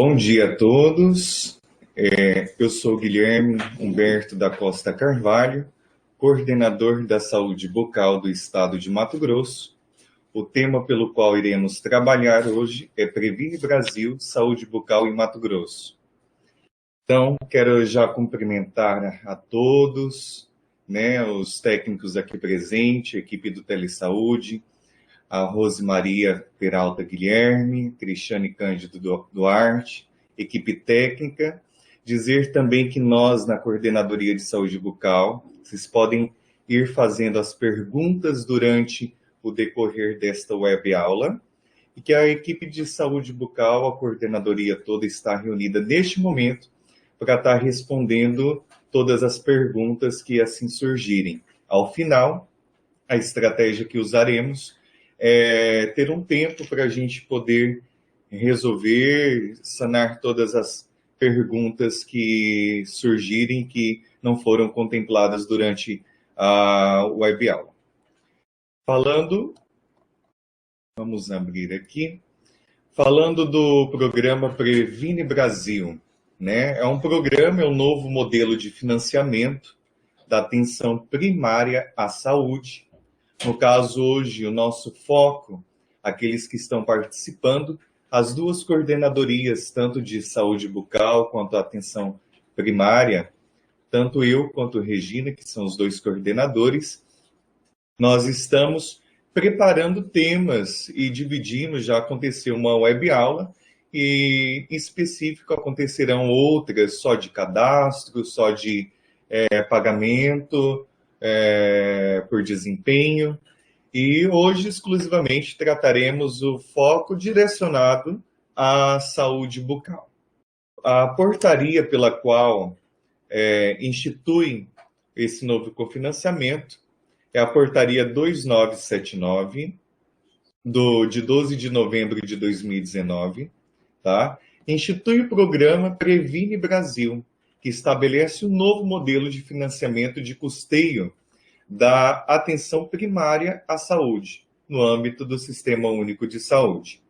Bom dia a todos. Eu sou Guilherme Humberto da Costa Carvalho, coordenador da saúde bucal do estado de Mato Grosso. O tema pelo qual iremos trabalhar hoje é Previne Brasil, Saúde Bucal em Mato Grosso. Então, quero já cumprimentar a todos, os técnicos aqui presentes, a equipe do Telesaúde, a Rosemaria Peralta Guilherme, Cristiane Cândido Duarte, equipe técnica. Dizer também que nós, na Coordenadoria de Saúde Bucal, vocês podem ir fazendo as perguntas durante o decorrer desta web aula, e que a equipe de saúde bucal, a coordenadoria toda, está reunida neste momento para estar respondendo todas as perguntas que assim surgirem. Ao final, a estratégia que usaremos é ter um tempo para a gente poder resolver, sanar todas as perguntas que surgirem, que não foram contempladas durante a web aula. Vamos abrir aqui. Falando do programa Previne Brasil, É um programa, é um novo modelo de financiamento da atenção primária à saúde. No caso, hoje, o nosso foco, aqueles que estão participando, as duas coordenadorias, tanto de saúde bucal quanto a atenção primária, tanto eu quanto Regina, que são os dois coordenadores, nós estamos preparando temas e dividimos, já aconteceu uma web aula, e em específico acontecerão outras só de cadastro, só de pagamento, por desempenho, e hoje exclusivamente trataremos o foco direcionado à saúde bucal. A portaria pela qual institui esse novo cofinanciamento é a portaria 2979, de 12 de novembro de 2019, tá? Institui o programa Previne Brasil, que estabelece um novo modelo de financiamento de custeio da atenção primária à saúde, no âmbito do Sistema Único de Saúde,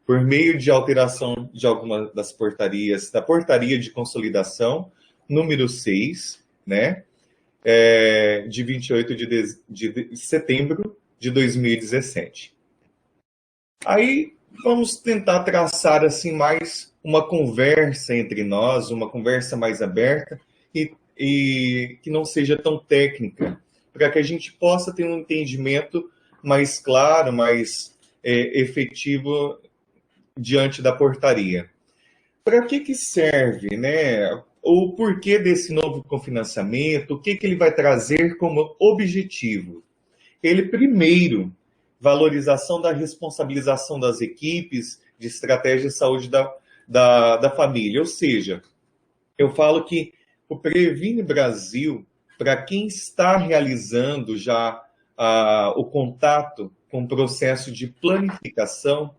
por meio de alteração de alguma das portarias, da Portaria de Consolidação, número 6, de 28 de setembro de 2017. Aí, vamos tentar traçar assim mais uma conversa entre nós, uma conversa mais aberta e que não seja tão técnica, para que a gente possa ter um entendimento mais claro, mais efetivo diante da portaria. Para que serve, o porquê desse novo cofinanciamento, o que ele vai trazer como objetivo? Ele, primeiro, valorização da responsabilização das equipes de estratégia de saúde da família. Ou seja, eu falo que o Previne Brasil, para quem está realizando já o contato com o processo de planificação,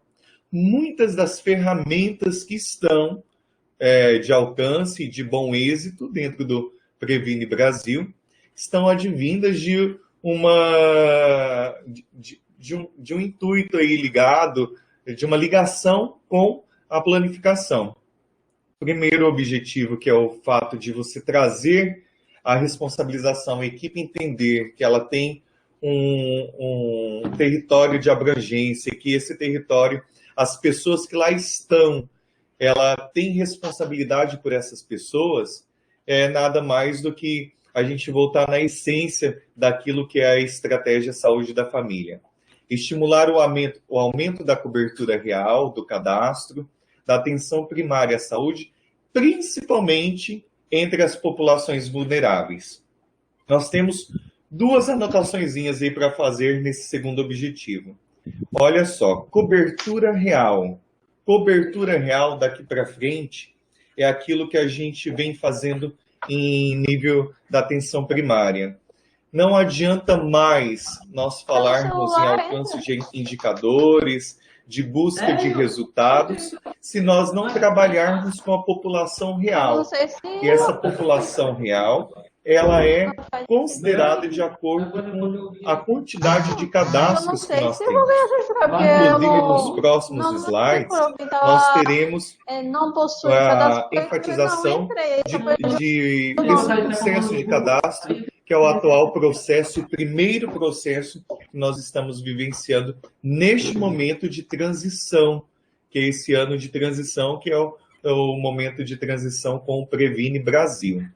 muitas das ferramentas que estão de alcance e de bom êxito dentro do Previne Brasil estão advindas de um intuito aí ligado, de uma ligação com a planificação. Primeiro objetivo, que é o fato de você trazer a responsabilização, a equipe entender que ela tem um território de abrangência, que esse território, as pessoas que lá estão, ela tem responsabilidade por essas pessoas, nada mais do que a gente voltar na essência daquilo que é a estratégia saúde da família. Estimular o aumento da cobertura real, do cadastro, da atenção primária à saúde, principalmente entre as populações vulneráveis. Nós temos duas anotaçõezinhas aí para fazer nesse segundo objetivo. Olha só, cobertura real. Cobertura real daqui para frente é aquilo que a gente vem fazendo em nível da atenção primária. Não adianta mais nós falarmos em alcance de indicadores, de busca de resultados, se nós não trabalharmos com a população real. E essa população real ela é considerada de acordo com a quantidade de cadastros que nós temos. Inclusive, nos próximos slides, nós teremos a enfatização desse processo de cadastro, que é o atual processo, o primeiro processo que nós estamos vivenciando neste momento de transição, que é esse ano de transição, que é o momento de transição com o Previne Brasil.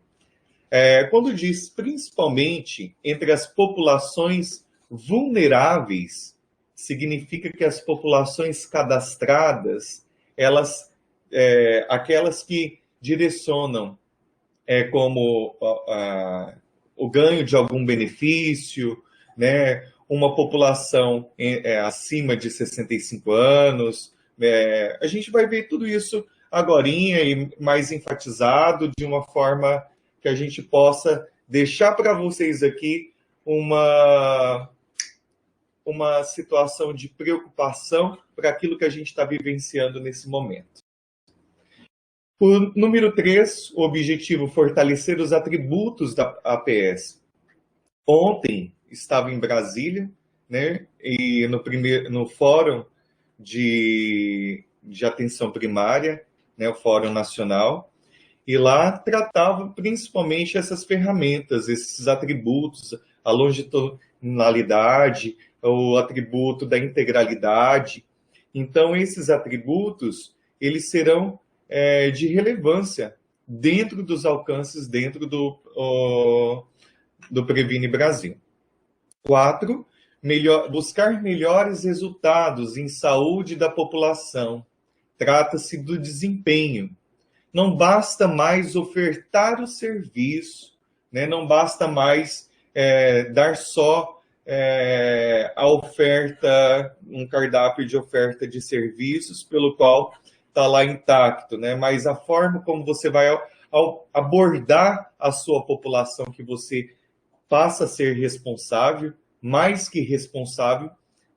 Quando diz principalmente entre as populações vulneráveis, significa que as populações cadastradas, elas, aquelas que direcionam como o ganho de algum benefício, né, uma população acima de 65 anos, a gente vai ver tudo isso agorinha e mais enfatizado de uma forma que a gente possa deixar para vocês aqui uma situação de preocupação para aquilo que a gente está vivenciando nesse momento. O número 3, o objetivo fortalecer os atributos da APS. Ontem estava em Brasília, né, e no Fórum de Atenção Primária, né, o Fórum Nacional, e lá tratava principalmente essas ferramentas, esses atributos, a longitudinalidade, o atributo da integralidade. Então, esses atributos, eles serão de relevância dentro dos alcances, dentro do Previne Brasil. 4, buscar melhores resultados em saúde da população. Trata-se do desempenho. Não basta mais ofertar o serviço, né? Não basta mais dar só a oferta, um cardápio de oferta de serviços, pelo qual está lá intacto, né? Mas a forma como você vai ao abordar a sua população, que você passa a ser responsável, mais que responsável,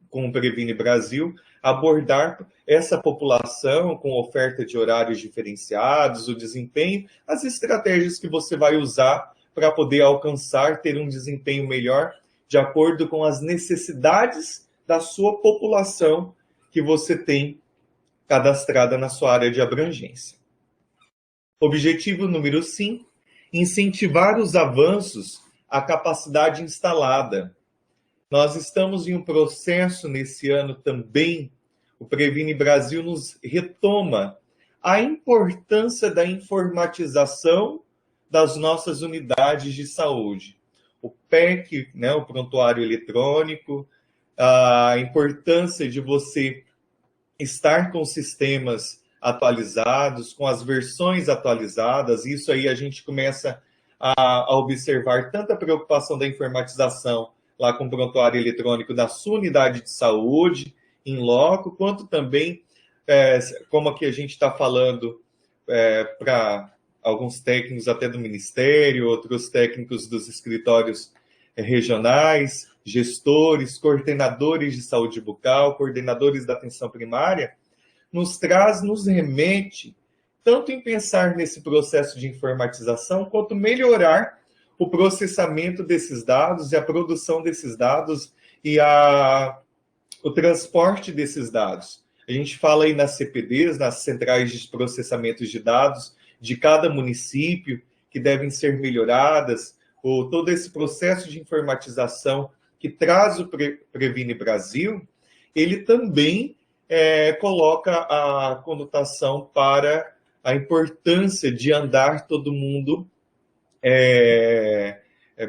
com o Previne Brasil, abordar essa população com oferta de horários diferenciados, o desempenho, as estratégias que você vai usar para poder alcançar, ter um desempenho melhor, de acordo com as necessidades da sua população que você tem cadastrada na sua área de abrangência. Objetivo número 5, incentivar os avanços à capacidade instalada. Nós estamos em um processo nesse ano também, o Previne Brasil nos retoma a importância da informatização das nossas unidades de saúde. O PEC, né, o prontuário eletrônico, a importância de você estar com sistemas atualizados, com as versões atualizadas. Isso aí a gente começa a observar tanta preocupação da informatização lá com o prontuário eletrônico da sua unidade de saúde, em loco, quanto também, como aqui a gente está falando para alguns técnicos até do Ministério, outros técnicos dos escritórios regionais, gestores, coordenadores de saúde bucal, coordenadores da atenção primária, nos remete, tanto em pensar nesse processo de informatização, quanto melhorar o processamento desses dados e a produção desses dados e o transporte desses dados. A gente fala aí nas CPDs, nas centrais de processamento de dados de cada município, que devem ser melhoradas, ou todo esse processo de informatização que traz o Previne Brasil, ele também coloca a conotação para a importância de andar todo mundo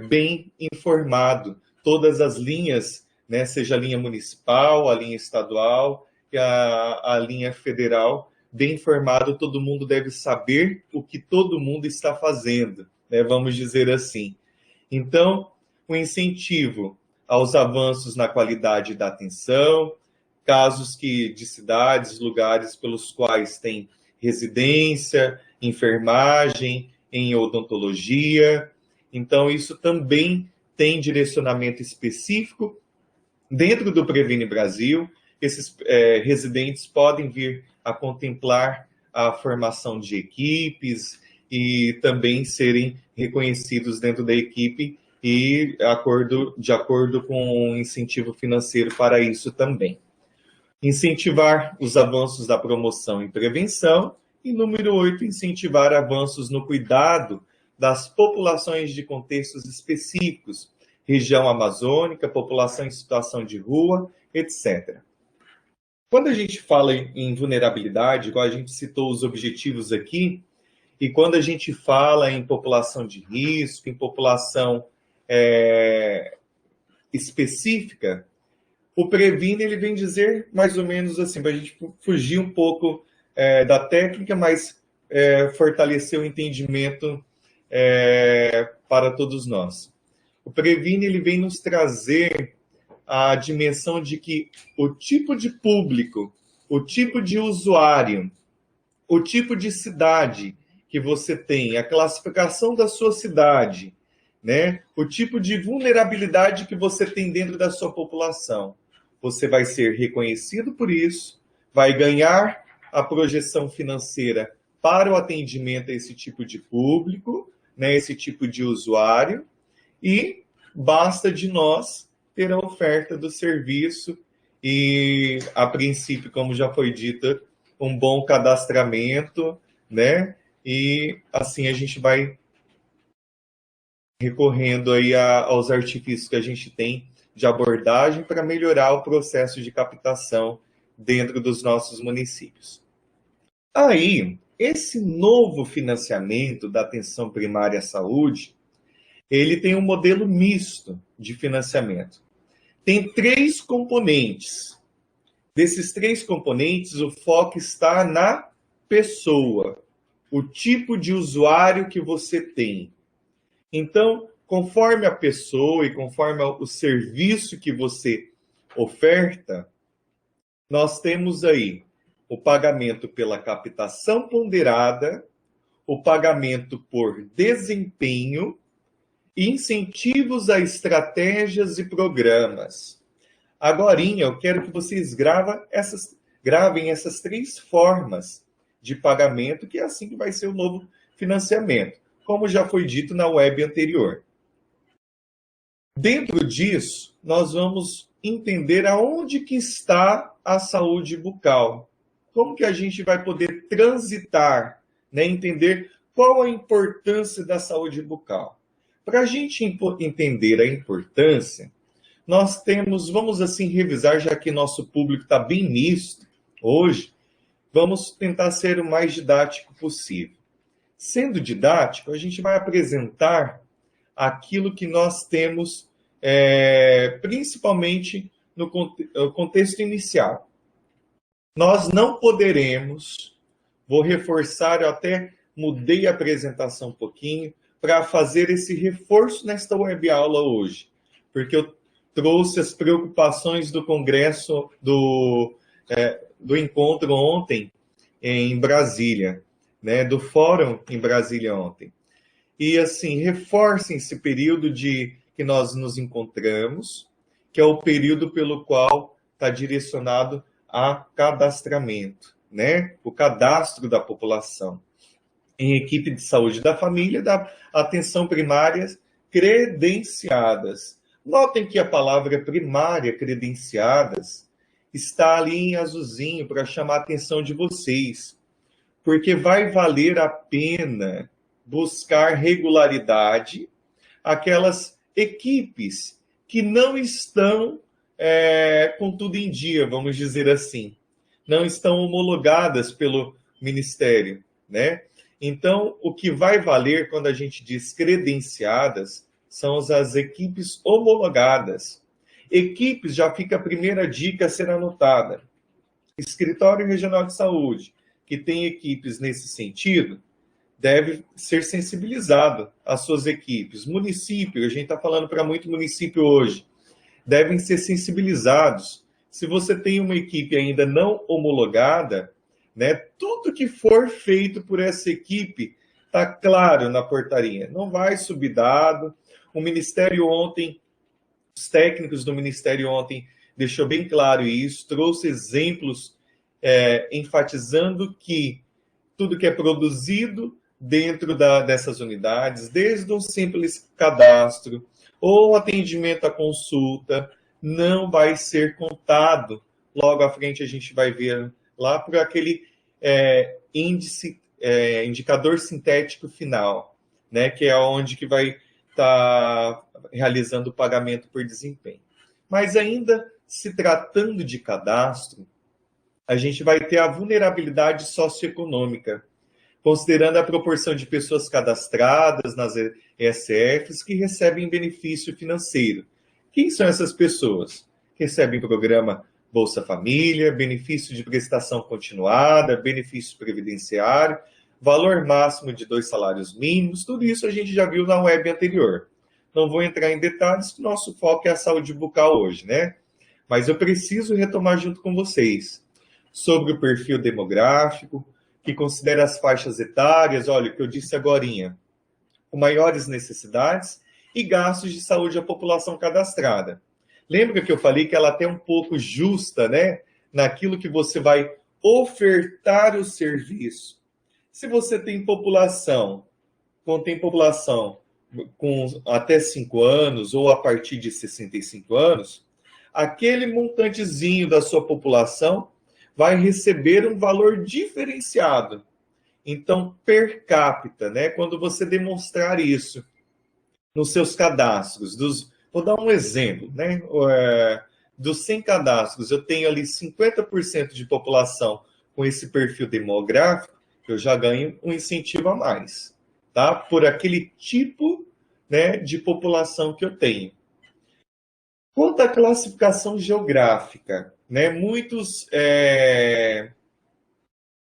bem informado. Todas as linhas, né, seja a linha municipal, a linha estadual e a linha federal, bem informado, todo mundo deve saber o que todo mundo está fazendo, né, vamos dizer assim. Então, o incentivo aos avanços na qualidade da atenção, casos de cidades, lugares pelos quais tem residência, enfermagem, em odontologia. Então, isso também tem direcionamento específico dentro do Previne Brasil. Esses residentes podem vir a contemplar a formação de equipes e também serem reconhecidos dentro da equipe e de acordo com um incentivo financeiro para isso também. Incentivar os avanços da promoção e prevenção. E número 8, incentivar avanços no cuidado das populações de contextos específicos, região amazônica, população em situação de rua, etc. Quando a gente fala em vulnerabilidade, igual a gente citou os objetivos aqui, e quando a gente fala em população de risco, em população específica, o Previne ele vem dizer mais ou menos assim, para a gente fugir um pouco da técnica, mas fortalecer o entendimento para todos nós. O Previne ele vem nos trazer a dimensão de que o tipo de público, o tipo de usuário, o tipo de cidade que você tem, a classificação da sua cidade, né? O tipo de vulnerabilidade que você tem dentro da sua população. Você vai ser reconhecido por isso, vai ganhar a projeção financeira para o atendimento a esse tipo de público, né? Esse tipo de usuário, e basta de nós ter a oferta do serviço e, a princípio, como já foi dito, um bom cadastramento, né? E assim a gente vai recorrendo aí aos artifícios que a gente tem de abordagem para melhorar o processo de captação dentro dos nossos municípios. Aí, esse novo financiamento da atenção primária à saúde, ele tem um modelo misto de financiamento. Tem 3 componentes. Desses 3 componentes, o foco está na pessoa, o tipo de usuário que você tem. Então, conforme a pessoa e conforme o serviço que você oferta, nós temos aí o pagamento pela captação ponderada, o pagamento por desempenho e incentivos a estratégias e programas. Agorinha, eu quero que vocês gravem essas 3 formas de pagamento, que é assim que vai ser o novo financiamento, como já foi dito na web anterior. Dentro disso, nós vamos entender aonde que está a saúde bucal. Como que a gente vai poder transitar, né, entender qual a importância da saúde bucal. Para a gente entender a importância, nós temos, vamos assim revisar, já que nosso público está bem misto hoje, vamos tentar ser o mais didático possível. Sendo didático, a gente vai apresentar aquilo que nós temos, principalmente no contexto inicial. Nós não poderemos, vou reforçar, eu até mudei a apresentação um pouquinho, para fazer esse reforço nesta web aula hoje, porque eu trouxe as preocupações do congresso, do encontro ontem em Brasília, né, do fórum em Brasília ontem. E assim, reforcem esse período que nós nos encontramos, que é o período pelo qual está direcionado a cadastramento, né? O cadastro da população em equipe de saúde da família, da atenção primária credenciadas. Notem que a palavra primária, credenciadas, está ali em azulzinho para chamar a atenção de vocês, porque vai valer a pena buscar regularidade aquelas equipes que não estão com tudo em dia, vamos dizer assim, não estão homologadas pelo Ministério, né? Então, o que vai valer quando a gente diz credenciadas são as equipes homologadas. Equipes, já fica a primeira dica a ser anotada. Escritório Regional de Saúde, que tem equipes nesse sentido, deve ser sensibilizado às suas equipes. Município, a gente está falando para muito município hoje, devem ser sensibilizados. Se você tem uma equipe ainda não homologada, né, tudo que for feito por essa equipe está claro na portaria. Não vai subir dado. O Ministério ontem, os técnicos do Ministério ontem deixou bem claro isso, trouxe exemplos enfatizando que tudo que é produzido dentro dessas unidades, desde um simples cadastro ou atendimento à consulta, não vai ser contado. Logo à frente a gente vai ver lá por aquele indicador sintético final, né, que é onde que vai estar realizando o pagamento por desempenho. Mas ainda se tratando de cadastro, a gente vai ter a vulnerabilidade socioeconômica, considerando a proporção de pessoas cadastradas nas ESFs que recebem benefício financeiro. Quem são essas pessoas? Recebem programa Bolsa Família, benefício de prestação continuada, benefício previdenciário, valor máximo de 2 salários mínimos, tudo isso a gente já viu na web anterior. Não vou entrar em detalhes, que nosso foco é a saúde bucal hoje, né? Mas eu preciso retomar junto com vocês sobre o perfil demográfico, que considera as faixas etárias, olha, o que eu disse agorinha, com maiores necessidades e gastos de saúde à população cadastrada. Lembra que eu falei que ela é até um pouco justa, né? Naquilo que você vai ofertar o serviço. Se você tem população com até 5 anos ou a partir de 65 anos, aquele montantezinho da sua população vai receber um valor diferenciado. Então, per capita, né? Quando você demonstrar isso nos seus cadastros, vou dar um exemplo, né? Dos 100 cadastros, eu tenho ali 50% de população com esse perfil demográfico, eu já ganho um incentivo a mais, tá? Por aquele tipo, né, de população que eu tenho. Quanto à classificação geográfica, né? Muitos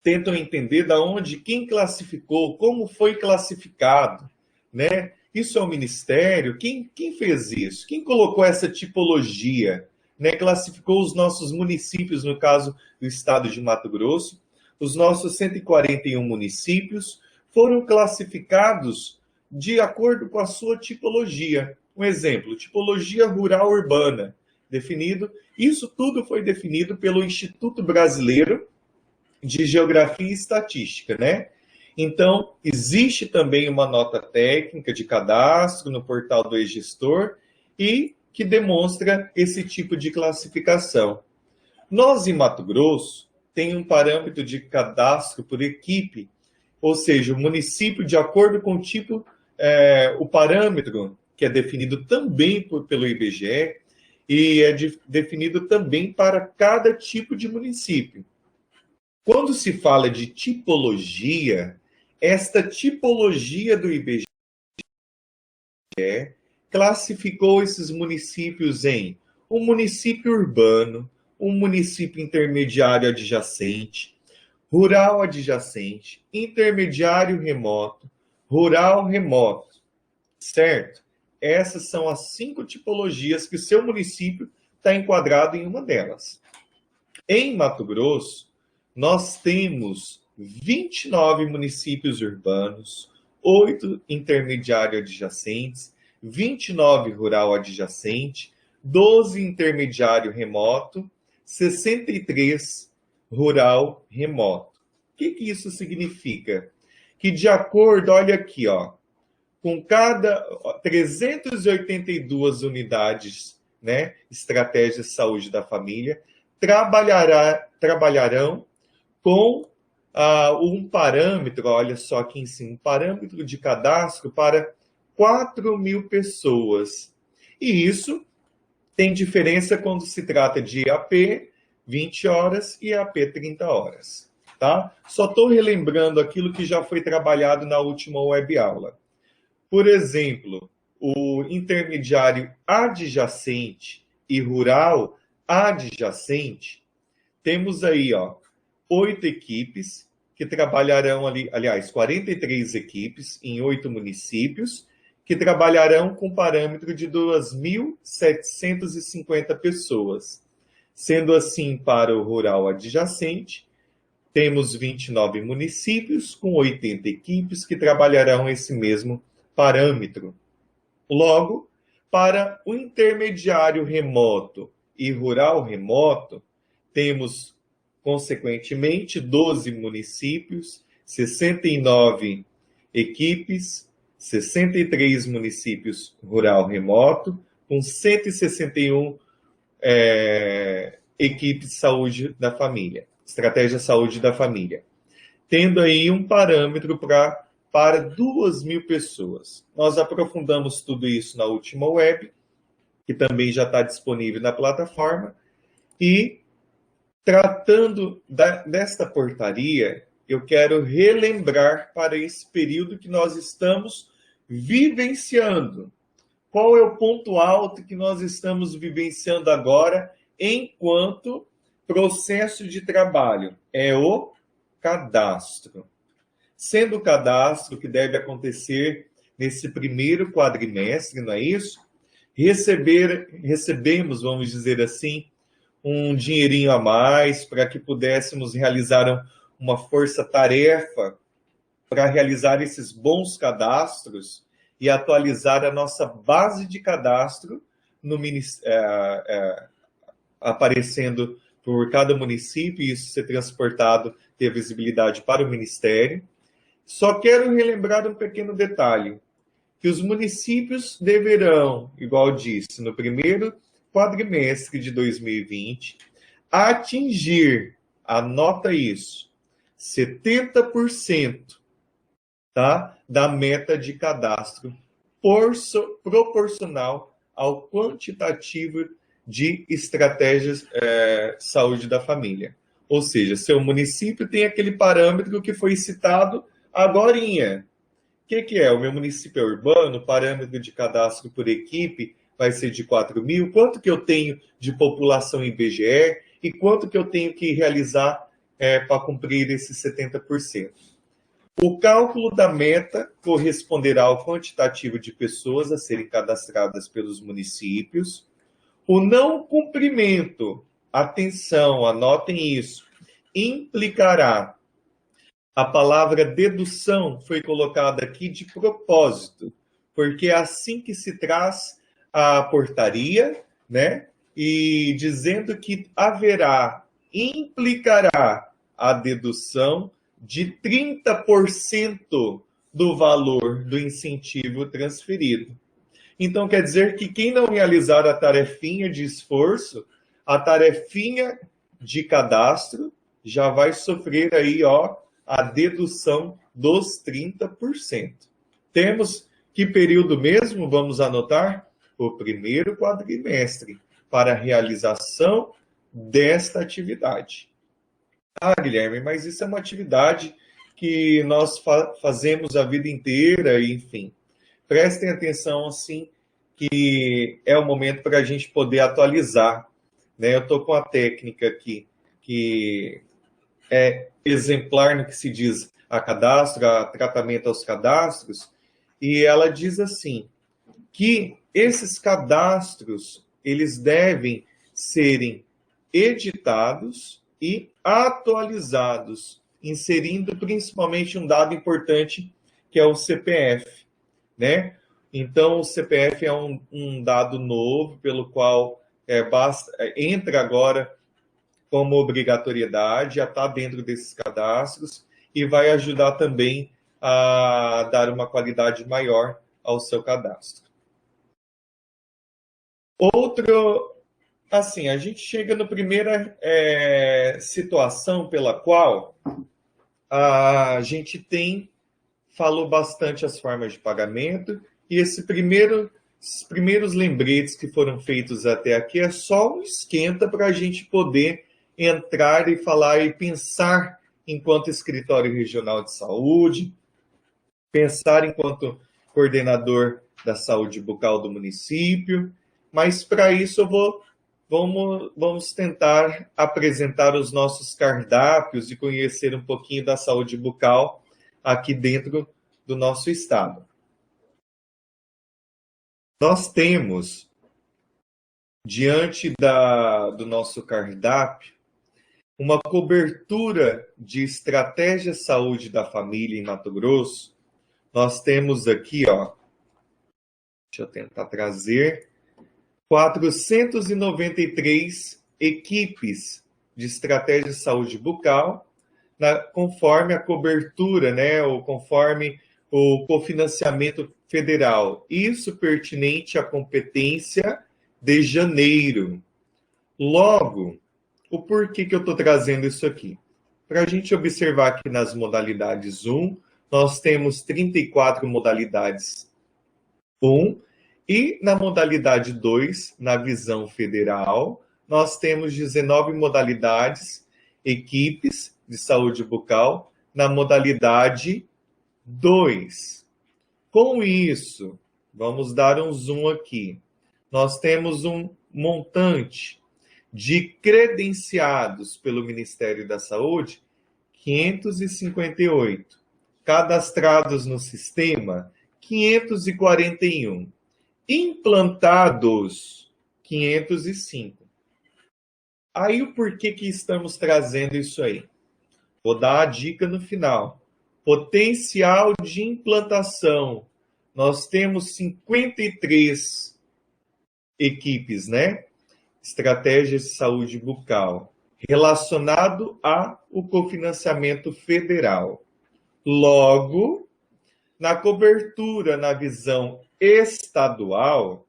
tentam entender da onde, quem classificou, como foi classificado, né? Isso é o Ministério? Quem fez isso? Quem colocou essa tipologia? Né? Classificou os nossos municípios, no caso do estado de Mato Grosso, os nossos 141 municípios foram classificados de acordo com a sua tipologia. Um exemplo, tipologia rural urbana, definido. Isso tudo foi definido pelo Instituto Brasileiro de Geografia e Estatística, né? Então, existe também uma nota técnica de cadastro no portal do e-gestor e que demonstra esse tipo de classificação. Nós, em Mato Grosso, tem um parâmetro de cadastro por equipe, ou seja, o município, de acordo com o tipo, o parâmetro que é definido também pelo IBGE e é definido também para cada tipo de município. Quando se fala de tipologia, esta tipologia do IBGE classificou esses municípios em um município urbano, um município intermediário adjacente, rural adjacente, intermediário remoto, rural remoto, certo? Essas são as 5 tipologias que o seu município está enquadrado em uma delas. Em Mato Grosso, nós temos 29 municípios urbanos, 8 intermediário adjacentes, 29 rural adjacente, 12 intermediário remoto, 63 rural remoto. O que isso significa? Que de acordo, olha aqui, ó, com cada 382 unidades, né, estratégia de saúde da família, trabalharão com um parâmetro, olha só aqui em cima, um parâmetro de cadastro para 4.000 pessoas. E isso tem diferença quando se trata de AP 20 horas e AP 30 horas. Tá? Só estou relembrando aquilo que já foi trabalhado na última web aula. Por exemplo, o intermediário adjacente e rural adjacente, temos aí, ó, 8 equipes que trabalharão ali, aliás, 43 equipes em 8 municípios, que trabalharão com parâmetro de 2.750 pessoas. Sendo assim, para o rural adjacente, temos 29 municípios com 80 equipes que trabalharão esse mesmo parâmetro. Logo, para o intermediário remoto e rural remoto, temos, consequentemente, 12 municípios, 69 equipes, 63 municípios rural remoto, com 161 equipes de saúde da família, estratégia saúde da família, tendo aí um parâmetro para 2.000 pessoas. Nós aprofundamos tudo isso na última web, que também já está disponível na plataforma, e tratando desta portaria, eu quero relembrar para esse período que nós estamos vivenciando. Qual é o ponto alto que nós estamos vivenciando agora enquanto processo de trabalho? É o cadastro. Sendo o cadastro que deve acontecer nesse primeiro quadrimestre, não é isso? Recebemos, vamos dizer assim, um dinheirinho a mais para que pudéssemos realizar uma força-tarefa para realizar esses bons cadastros e atualizar a nossa base de cadastro no aparecendo por cada município e isso ser transportado, ter visibilidade para o Ministério. Só quero relembrar um pequeno detalhe, que os municípios deverão, igual disse, no primeiro quadrimestre de 2020, atingir, anota isso, 70%, tá, da meta de cadastro proporcional ao quantitativo de estratégias saúde da família. Ou seja, seu município tem aquele parâmetro que foi citado agorinha. O que é? O meu município é urbano, o parâmetro de cadastro por equipe vai ser de 4.000. Quanto que eu tenho de população em IBGE e quanto que eu tenho que realizar para cumprir esses 70%? O cálculo da meta corresponderá ao quantitativo de pessoas a serem cadastradas pelos municípios. O não cumprimento, atenção, anotem isso, implicará. A palavra dedução foi colocada aqui de propósito, porque é assim que se traz a portaria, né? E dizendo que implicará a dedução de 30% do valor do incentivo transferido. Então, quer dizer que quem não realizar a tarefinha de esforço, a tarefinha de cadastro, já vai sofrer aí, a dedução dos 30%. Temos que período mesmo? Vamos anotar? O primeiro quadrimestre para a realização desta atividade. Ah, Guilherme, mas isso é uma atividade que nós fazemos a vida inteira, enfim. Prestem atenção, assim, que é o momento para a gente poder atualizar. Né? Eu estou com a técnica aqui, que é exemplar no que se diz a cadastro, a tratamento aos cadastros, e ela diz assim, que esses cadastros, eles devem serem editados e atualizados, inserindo principalmente um dado importante, que é o CPF, né? Então, o CPF é um dado novo, pelo qual entra agora como obrigatoriedade, já está dentro desses cadastros e vai ajudar também a dar uma qualidade maior ao seu cadastro. Outro, assim, a gente chega na primeira situação pela qual a gente falou bastante as formas de pagamento, e esses primeiros lembretes que foram feitos até aqui é só um esquenta para a gente poder entrar e falar e pensar enquanto escritório regional de saúde, pensar enquanto coordenador da saúde bucal do município, mas para isso vamos tentar apresentar os nossos cardápios e conhecer um pouquinho da saúde bucal aqui dentro do nosso estado. Nós temos, diante do nosso cardápio, uma cobertura de estratégia saúde da família em Mato Grosso. Nós temos aqui, deixa eu tentar trazer, 493 equipes de estratégia de saúde bucal, conforme a cobertura, né, ou conforme o cofinanciamento federal. Isso pertinente à competência de janeiro. Logo, o porquê que eu estou trazendo isso aqui? Para a gente observar que nas modalidades 1, nós temos 34 modalidades 1, e na modalidade 2, na visão federal, nós temos 19 modalidades, equipes de saúde bucal, na modalidade 2. Com isso, vamos dar um zoom aqui. Nós temos um montante de credenciados pelo Ministério da Saúde, 558. Cadastrados no sistema, 541. Implantados, 505. Aí o porquê que estamos trazendo isso aí? Vou dar a dica no final. Potencial de implantação. Nós temos 53 equipes, né? Estratégias de saúde bucal, relacionado ao cofinanciamento federal. Logo, na cobertura, na visão estadual,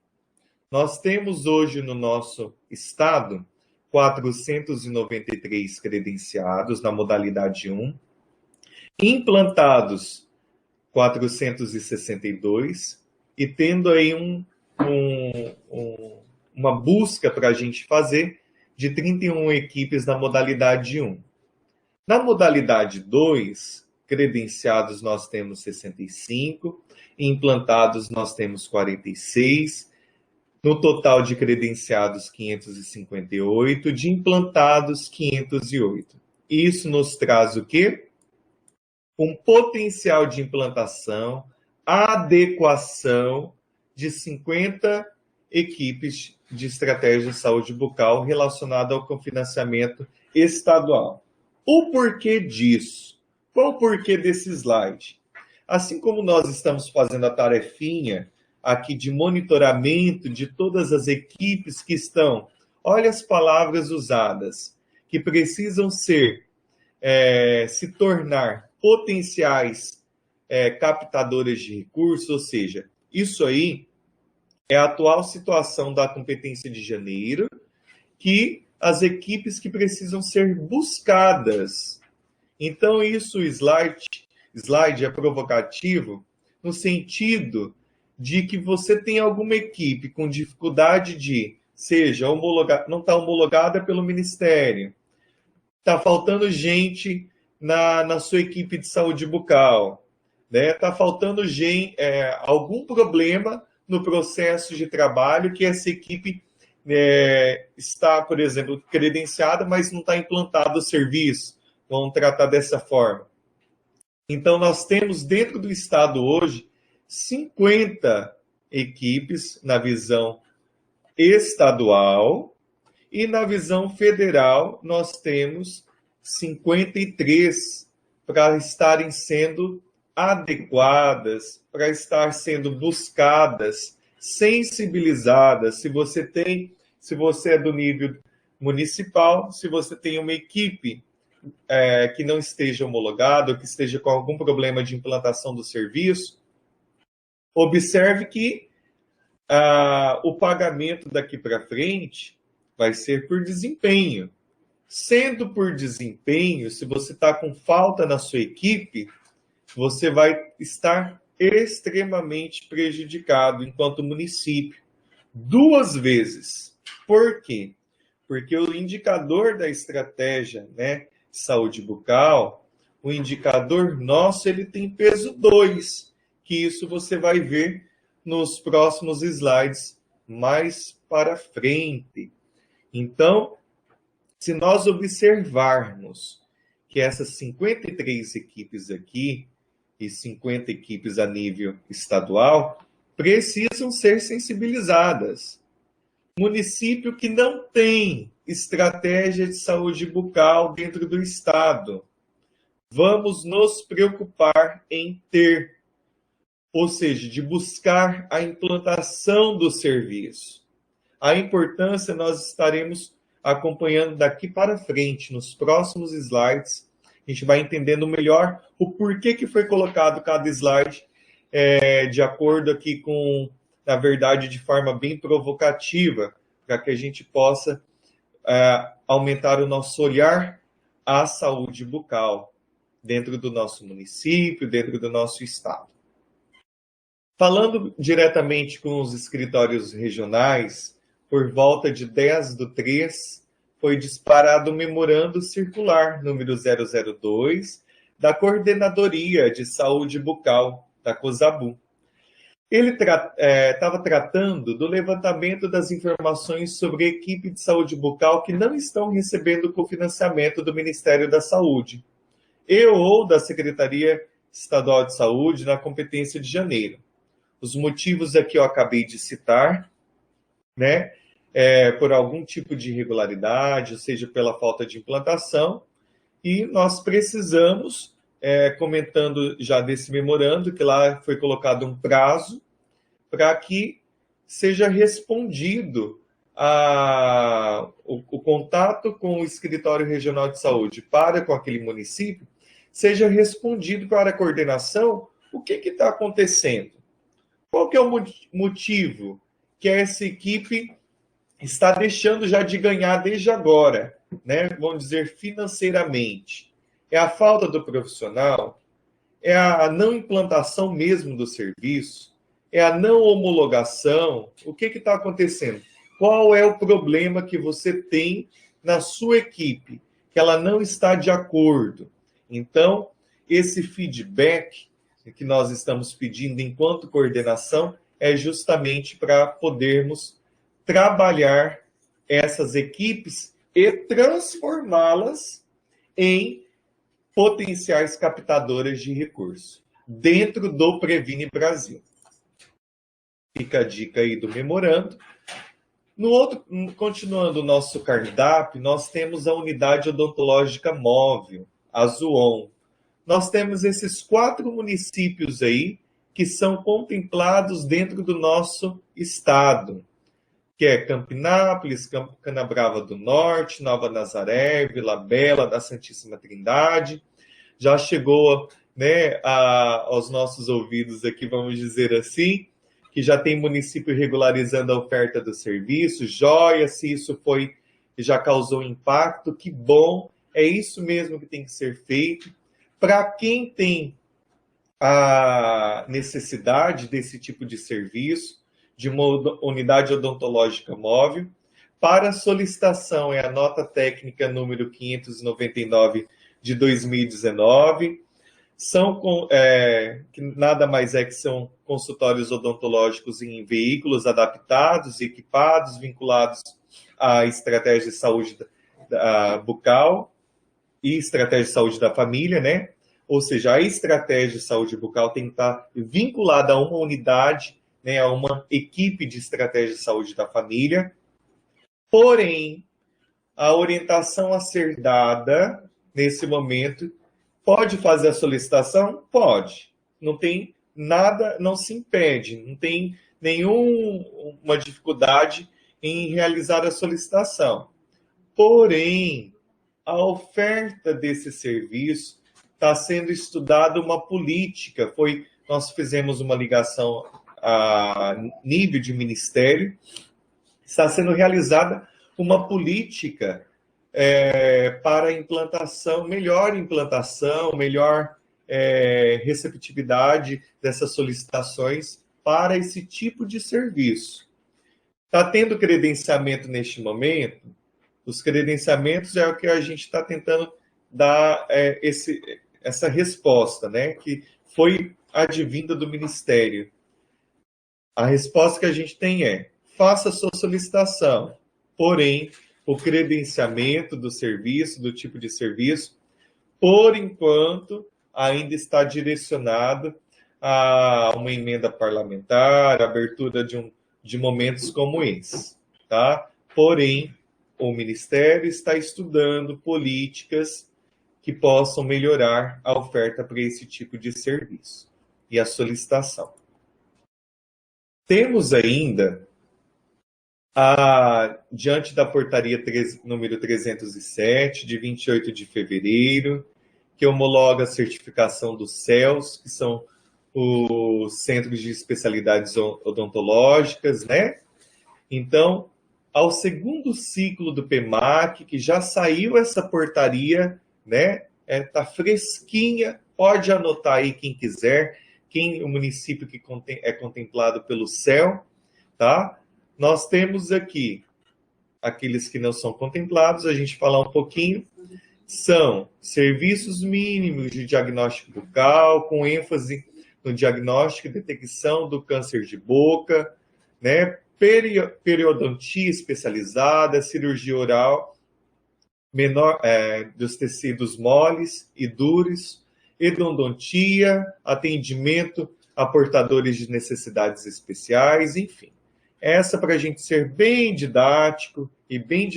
nós temos hoje no nosso estado 493 credenciados na modalidade 1, implantados 462, e tendo aí uma busca para a gente fazer de 31 equipes na modalidade 1. Na modalidade 2, credenciados nós temos 65, implantados nós temos 46, no total de credenciados 558, de implantados 508. Isso nos traz o quê? Um potencial de implantação, adequação de 50 equipes de estratégia de saúde bucal relacionada ao cofinanciamento estadual. O porquê disso? Qual o porquê desse slide? Assim como nós estamos fazendo a tarefinha aqui de monitoramento de todas as equipes que estão, olha as palavras usadas, que precisam se tornar potenciais captadoras de recursos, ou seja, isso aí é a atual situação da competência de janeiro, que as equipes que precisam ser buscadas. Então, isso, o slide é provocativo no sentido de que você tem alguma equipe com dificuldade de, seja, não está homologada pelo Ministério, está faltando gente na sua equipe de saúde bucal, né? Está faltando algum problema no processo de trabalho que essa equipe está, por exemplo, credenciada, mas não está implantado o serviço. Vamos tratar dessa forma. Então, nós temos dentro do Estado hoje 50 equipes na visão estadual, e na visão federal nós temos 53 para estarem sendo adequadas, para estar sendo buscadas, sensibilizadas. Se você é do nível municipal, se você tem uma equipe que não esteja homologada, ou que esteja com algum problema de implantação do serviço, observe que o pagamento daqui para frente vai ser por desempenho. Sendo por desempenho, se você está com falta na sua equipe, você vai estar extremamente prejudicado enquanto município. 2 vezes. Por quê? Porque o indicador da estratégia, né, saúde bucal, o indicador nosso, ele tem peso 2, que isso você vai ver nos próximos slides mais para frente. Então, se nós observarmos que essas 53 equipes aqui e 50 equipes a nível estadual precisam ser sensibilizadas. Município que não tem estratégia de saúde bucal dentro do estado, vamos nos preocupar em ter, ou seja, de buscar a implantação do serviço. A importância nós estaremos acompanhando daqui para frente, nos próximos slides. A gente vai entendendo melhor o porquê que foi colocado cada slide de acordo aqui com, na verdade, de forma bem provocativa, para que a gente possa aumentar o nosso olhar à saúde bucal dentro do nosso município, dentro do nosso estado. Falando diretamente com os escritórios regionais, por volta de 10/3, foi disparado o memorando circular número 002 da Coordenadoria de Saúde Bucal, da COSABU. Ele estava tratando do levantamento das informações sobre a equipe de saúde bucal que não estão recebendo cofinanciamento do Ministério da Saúde, ou da Secretaria Estadual de Saúde, na competência de janeiro. Os motivos aqui eu acabei de citar, né? Por algum tipo de irregularidade, ou seja, pela falta de implantação, e nós precisamos, comentando já desse memorando, que lá foi colocado um prazo para que seja respondido o contato com o escritório regional de saúde para com aquele município, seja respondido para a coordenação o que está acontecendo. Qual que é o motivo que essa equipe está deixando já de ganhar desde agora, né? Vamos dizer, financeiramente? É a falta do profissional? É a não implantação mesmo do serviço? É a não homologação? O que está acontecendo? Qual é o problema que você tem na sua equipe, que ela não está de acordo? Então, esse feedback que nós estamos pedindo enquanto coordenação é justamente para podermos trabalhar essas equipes e transformá-las em potenciais captadoras de recursos dentro do Previne Brasil. Fica a dica aí do memorando. Continuando o nosso cardápio, nós temos a unidade odontológica móvel, a ZUOM. Nós temos esses 4 municípios aí que são contemplados dentro do nosso estado, que é Campinápolis, Canabrava do Norte, Nova Nazaré, Vila Bela da Santíssima Trindade. Já chegou, né, aos nossos ouvidos aqui, vamos dizer assim, que já tem município regularizando a oferta do serviço. Joia, se isso já causou impacto, que bom, é isso mesmo que tem que ser feito. Para quem tem a necessidade desse tipo de serviço, de uma unidade odontológica móvel, para solicitação é a nota técnica número 599 de 2019, que nada mais é que são consultórios odontológicos em veículos adaptados, equipados, vinculados à estratégia de saúde bucal e estratégia de saúde da família, né? Ou seja, a estratégia de saúde bucal tem que estar vinculada a uma unidade, né, a uma equipe de estratégia de saúde da família. Porém, a orientação a ser dada nesse momento, pode fazer a solicitação? Pode. Não tem nada, não se impede, não tem nenhuma dificuldade em realizar a solicitação. Porém, a oferta desse serviço está sendo estudada uma política. Nós fizemos uma ligação a nível de ministério, está sendo realizada uma política para melhor receptividade dessas solicitações para esse tipo de serviço. Está tendo credenciamento neste momento? Os credenciamentos é o que a gente está tentando dar essa resposta, né? Que foi advinda do Ministério. A resposta que a gente tem é: faça a sua solicitação, porém, o credenciamento do serviço, do tipo de serviço, por enquanto, ainda está direcionado a uma emenda parlamentar, abertura de momentos como esse, tá? Porém, o Ministério está estudando políticas que possam melhorar a oferta para esse tipo de serviço e a solicitação. Temos ainda, diante da portaria número 307, de 28 de fevereiro, que homologa a certificação dos CELS, que são os centros de especialidades odontológicas, né? Então, ao segundo ciclo do PEMAC, que já saiu essa portaria, né? Tá fresquinha, pode anotar aí quem quiser, o município que é contemplado pelo CEL, tá? Nós temos aqui aqueles que não são contemplados, a gente falar um pouquinho, são serviços mínimos de diagnóstico bucal, com ênfase no diagnóstico e detecção do câncer de boca, né? Periodontia especializada, cirurgia oral, dos tecidos moles e duros, endodontia, atendimento a portadores de necessidades especiais, enfim. Essa para a gente ser bem didático e bem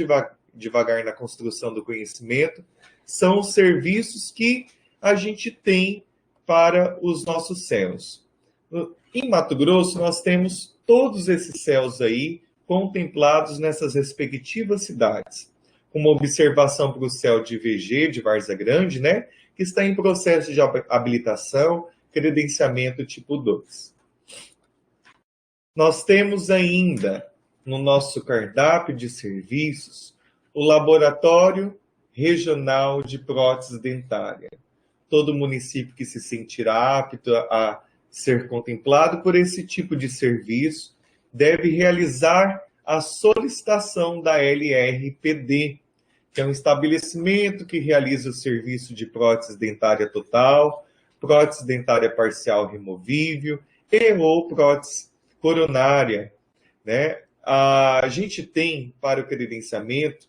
devagar na construção do conhecimento, são os serviços que a gente tem para os nossos CELs. Em Mato Grosso, nós temos todos esses CELs aí contemplados nessas respectivas cidades. Uma observação para o CEL de VG, de Várzea Grande, né, que está em processo de habilitação, credenciamento tipo 2. Nós temos ainda, no nosso cardápio de serviços, o Laboratório Regional de Prótese Dentária. Todo município que se sentirá apto a ser contemplado por esse tipo de serviço deve realizar a solicitação da LRPD, que é um estabelecimento que realiza o serviço de prótese dentária total, prótese dentária parcial removível e ou prótese coronária, né? A gente tem para o credenciamento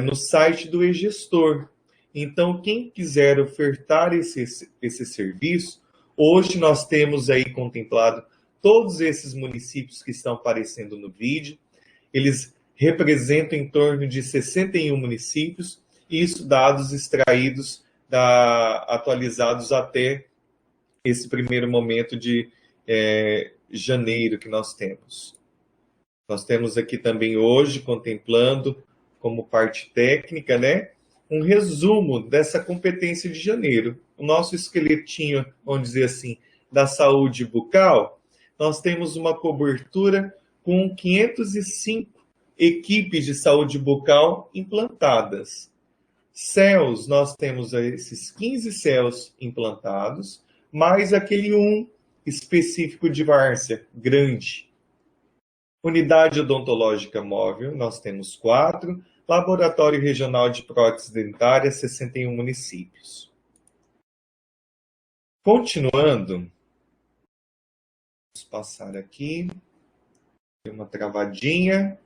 no site do e-gestor. Então, quem quiser ofertar esse serviço, hoje nós temos aí contemplado todos esses municípios que estão aparecendo no vídeo. Eles representam em torno de 61 municípios, isso dados extraídos, atualizados até esse primeiro momento de janeiro que nós temos. Nós temos aqui também hoje, contemplando como parte técnica, né, um resumo dessa competência de janeiro. O nosso esqueletinho, vamos dizer assim, da saúde bucal, nós temos uma cobertura com 505 equipes de saúde bucal implantadas. CELs, nós temos esses 15 CELs implantados, mais aquele específico de Várzea Grande. Unidade odontológica móvel, nós temos 4. Laboratório Regional de Prótese Dentária, 61 municípios. Continuando, vamos passar aqui. Tem uma travadinha.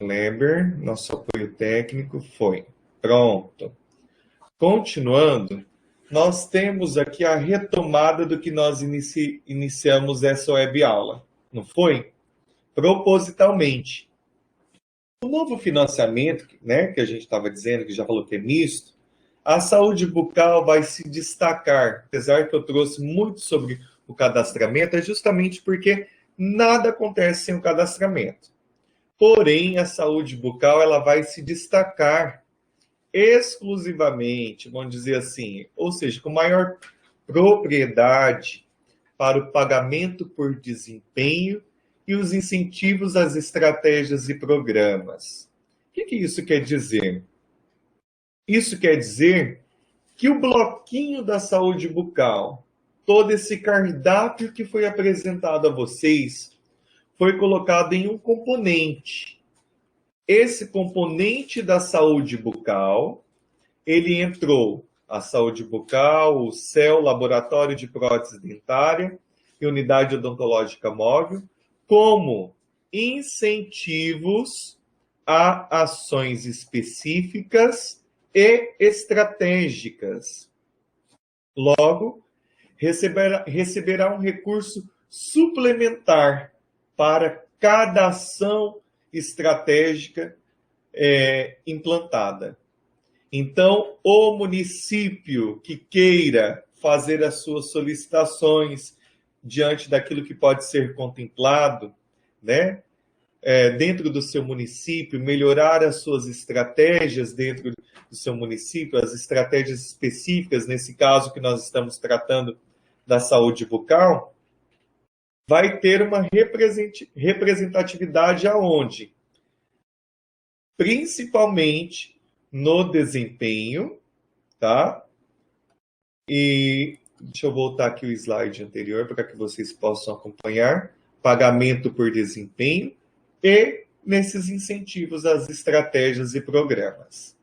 Kleber, nosso apoio técnico, foi. Pronto. Continuando, nós temos aqui a retomada do que nós iniciamos essa web aula, não foi? Propositalmente. O novo financiamento, né, que a gente estava dizendo, que já falou que é misto, a saúde bucal vai se destacar, apesar que eu trouxe muito sobre o cadastramento, é justamente porque nada acontece sem o cadastramento. Porém, a saúde bucal ela vai se destacar exclusivamente, vamos dizer assim, ou seja, com maior propriedade para o pagamento por desempenho e os incentivos às estratégias e programas. O que isso quer dizer? Isso quer dizer que o bloquinho da saúde bucal, todo esse cardápio que foi apresentado a vocês, foi colocado em um componente. Esse componente da saúde bucal, ele entrou a saúde bucal, o CEL, Laboratório de Prótese Dentária e Unidade Odontológica Móvel, como incentivos a ações específicas e estratégicas. Logo, receberá um recurso suplementar para cada ação estratégica implantada. Então, o município que queira fazer as suas solicitações diante daquilo que pode ser contemplado, né, dentro do seu município, melhorar as suas estratégias dentro do seu município, as estratégias específicas, nesse caso que nós estamos tratando da saúde bucal, vai ter uma representatividade aonde? Principalmente no desempenho, tá? E deixa eu voltar aqui o slide anterior para que vocês possam acompanhar. Pagamento por desempenho e nesses incentivos às estratégias e programas.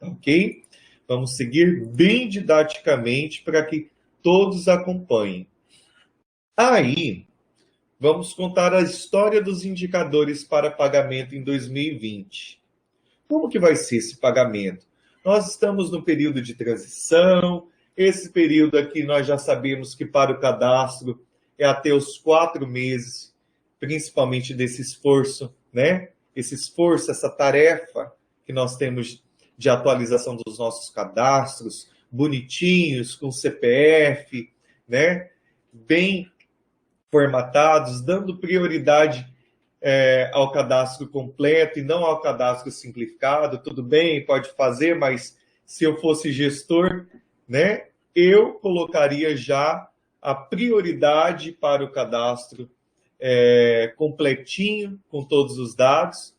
Ok? Vamos seguir bem didaticamente para que todos acompanhem. Aí, vamos contar a história dos indicadores para pagamento em 2020. Como que vai ser esse pagamento? Nós estamos no período de transição. Esse período aqui nós já sabemos que para o cadastro é até os 4 meses, principalmente desse esforço, né? Esse esforço, essa tarefa que nós temos de atualização dos nossos cadastros, bonitinhos, com CPF, né? Bem formatados, dando prioridade ao cadastro completo e não ao cadastro simplificado. Tudo bem, pode fazer, mas se eu fosse gestor, né, eu colocaria já a prioridade para o cadastro completinho, com todos os dados.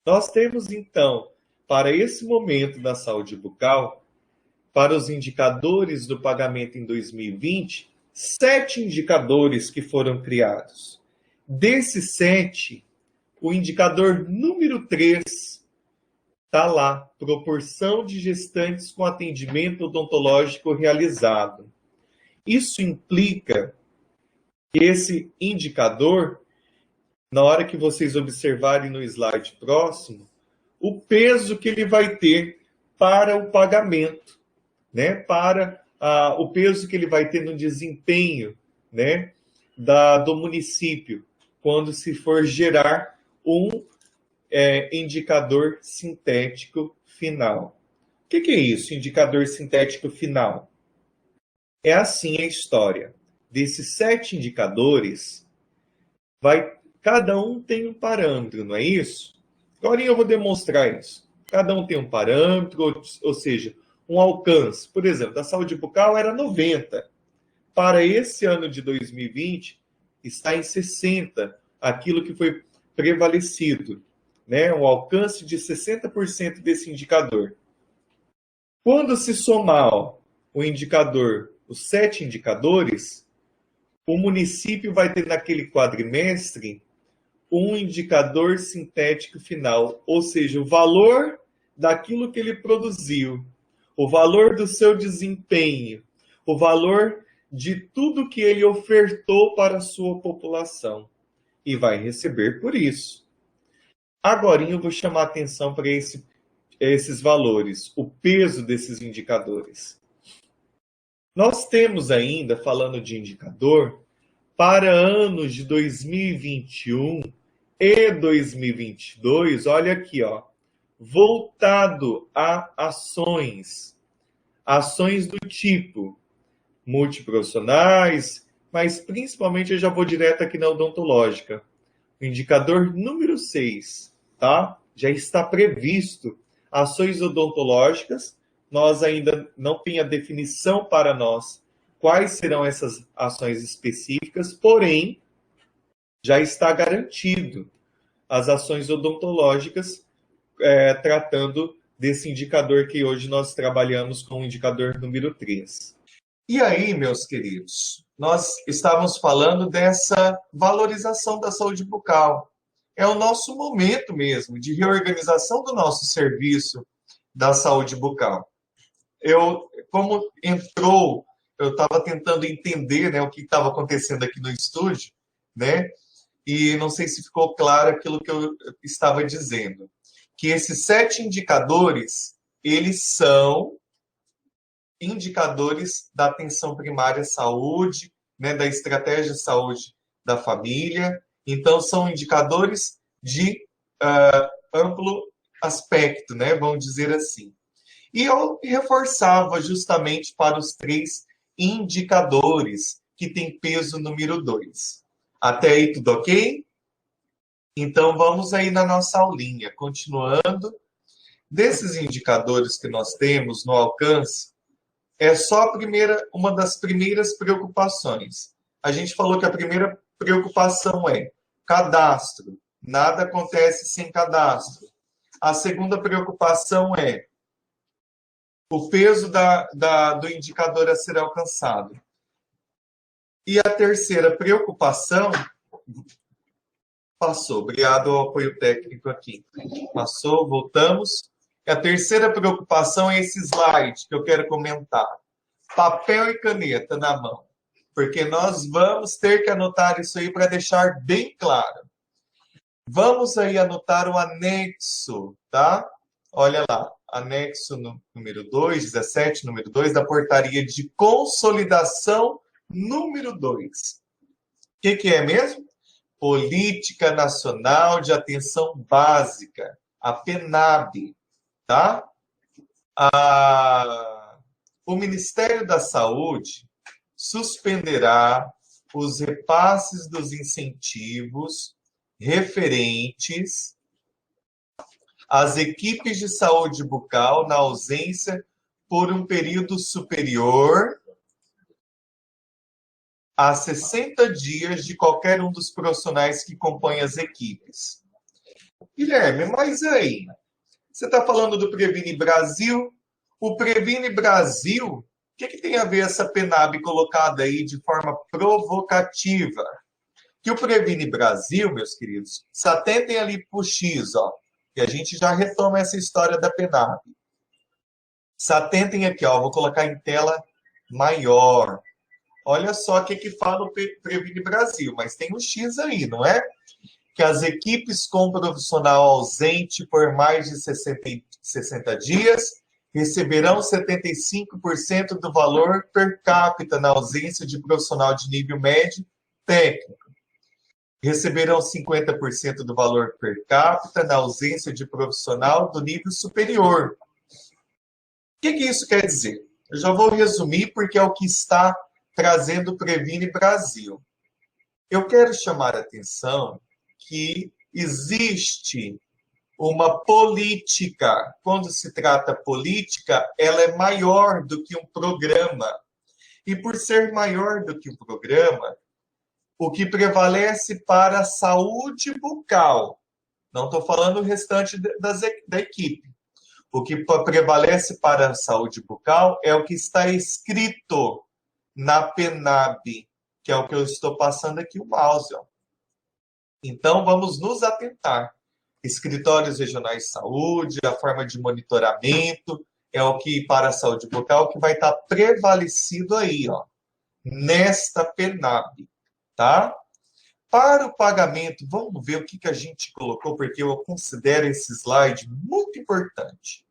Nós temos, então, para esse momento da saúde bucal, para os indicadores do pagamento em 2020, 7 indicadores que foram criados. Desses 7, o indicador número 3 está lá, proporção de gestantes com atendimento odontológico realizado. Isso implica que esse indicador, na hora que vocês observarem no slide próximo, o peso que ele vai ter para o pagamento, né? Para o peso que ele vai ter no desempenho, né? Do município, quando se for gerar um indicador sintético final. O que é isso, indicador sintético final? É assim a história. Desses 7 indicadores, cada um tem um parâmetro, não é isso? Agora eu vou demonstrar isso. Cada um tem um parâmetro, ou seja, um alcance. Por exemplo, da saúde bucal era 90. Para esse ano de 2020, está em 60, aquilo que foi prevalecido, né? Um alcance de 60% desse indicador. Quando se somar o indicador, os 7 indicadores, o município vai ter naquele quadrimestre um indicador sintético final, ou seja, o valor daquilo que ele produziu, o valor do seu desempenho, o valor de tudo que ele ofertou para a sua população. E vai receber por isso. Agora eu vou chamar a atenção para esses valores, o peso desses indicadores. Nós temos ainda, falando de indicador, para anos de 2021 e 2022, olha aqui, ó, voltado a ações do tipo multiprofissionais, mas principalmente eu já vou direto aqui na odontológica. O indicador número 6, tá? Já está previsto ações odontológicas, nós ainda não tem a definição para nós quais serão essas ações específicas, porém, já está garantido as ações odontológicas tratando desse indicador que hoje nós trabalhamos com o indicador número 3. E aí, meus queridos, nós estávamos falando dessa valorização da saúde bucal. É o nosso momento mesmo de reorganização do nosso serviço da saúde bucal. Como entrou, eu estava tentando entender, né, o que estava acontecendo aqui no estúdio, né? E não sei se ficou claro aquilo que eu estava dizendo. Que esses 7 indicadores, eles são indicadores da atenção primária à saúde, né, da estratégia de saúde da família. Então, são indicadores de amplo aspecto, né, vamos dizer assim. E eu reforçava justamente para os 3 indicadores que tem peso número 2. Até aí tudo ok? Então, vamos aí na nossa aulinha. Continuando, Desses indicadores que nós temos no alcance, é só uma das primeiras preocupações. A gente falou que a primeira preocupação é cadastro. Nada acontece sem cadastro. A segunda preocupação é o peso do indicador a ser alcançado. E a terceira preocupação... Passou, obrigado ao apoio técnico aqui. Passou, voltamos. E a terceira preocupação é esse slide que eu quero comentar. Papel e caneta na mão. Porque nós vamos ter que anotar isso aí para deixar bem claro. Vamos aí anotar o anexo, tá? Olha lá, anexo número 2, 17, número 2, da portaria de consolidação número 2. O que é mesmo? Política Nacional de Atenção Básica, a PNAB, tá? O Ministério da Saúde suspenderá os repasses dos incentivos referentes às equipes de saúde bucal na ausência por um período superior a 60 dias de qualquer um dos profissionais que compõem as equipes. Guilherme, mas aí, você está falando do Previne Brasil? O Previne Brasil, o que tem a ver essa PNAB colocada aí de forma provocativa? Que o Previne Brasil, meus queridos, se atentem ali para o X, ó, e a gente já retoma essa história da PNAB. Se atentem aqui, ó, vou colocar em tela maior. Olha só o que fala o Previne Brasil, mas tem um X aí, não é? Que as equipes com profissional ausente por mais de 60 dias receberão 75% do valor per capita na ausência de profissional de nível médio técnico. Receberão 50% do valor per capita na ausência de profissional do nível superior. O que isso quer dizer? Eu já vou resumir porque é o que está trazendo o Previne Brasil. Eu quero chamar a atenção que existe uma política. Quando se trata política, ela é maior do que um programa. E por ser maior do que um programa, o que prevalece para a saúde bucal, não estou falando o restante da equipe, o que prevalece para a saúde bucal é o que está escrito na PNAB, que é o que eu estou passando aqui o mouse. Ó. Então, vamos nos atentar. Escritórios regionais de saúde, a forma de monitoramento, é o que, para a saúde bucal, que vai estar prevalecido aí, ó, nesta PNAB, tá? Para o pagamento, vamos ver o que a gente colocou, porque eu considero esse slide muito importante.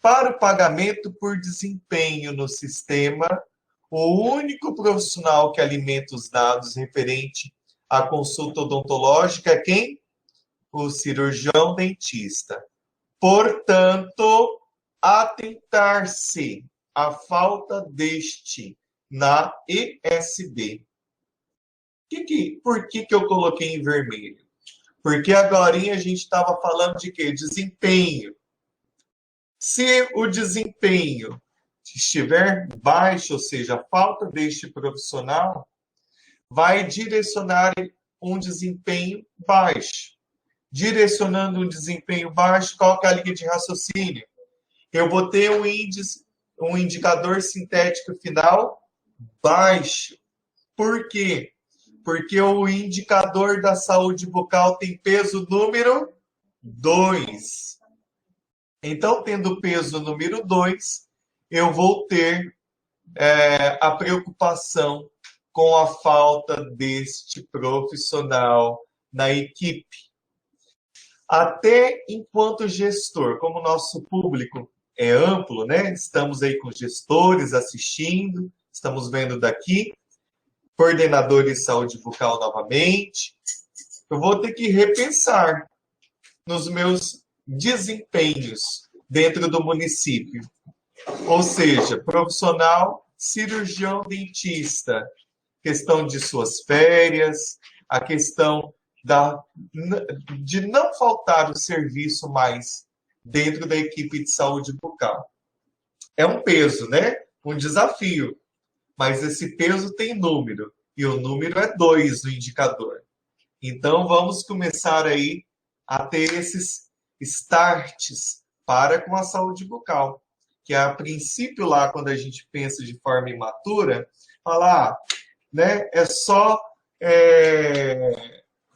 Para o pagamento por desempenho no sistema, o único profissional que alimenta os dados referente à consulta odontológica é quem? O cirurgião dentista. Portanto, atentar-se à falta deste na ESB. Por que eu coloquei em vermelho? Porque agora a gente estava falando de quê? Desempenho. Se o desempenho estiver baixo, ou seja, a falta deste profissional, vai direcionar um desempenho baixo. Direcionando um desempenho baixo, qual que é a linha de raciocínio? Eu vou ter um indicador sintético final baixo. Por quê? Porque o indicador da saúde bucal tem peso número 2. Então, tendo peso número 2, eu vou ter a preocupação com a falta deste profissional na equipe. Até enquanto gestor, como o nosso público é amplo, né? Estamos aí com gestores assistindo, estamos vendo daqui, coordenadores de saúde bucal novamente. Eu vou ter que repensar nos meus desempenhos dentro do município. Ou seja, profissional, cirurgião dentista, questão de suas férias, a questão de não faltar o serviço mais dentro da equipe de saúde bucal. É um peso, né? Um desafio, mas esse peso tem número, e o número é 2 no indicador. Então, vamos começar aí a ter esses starts para com a saúde bucal, que a princípio lá, quando a gente pensa de forma imatura, falar, né, é só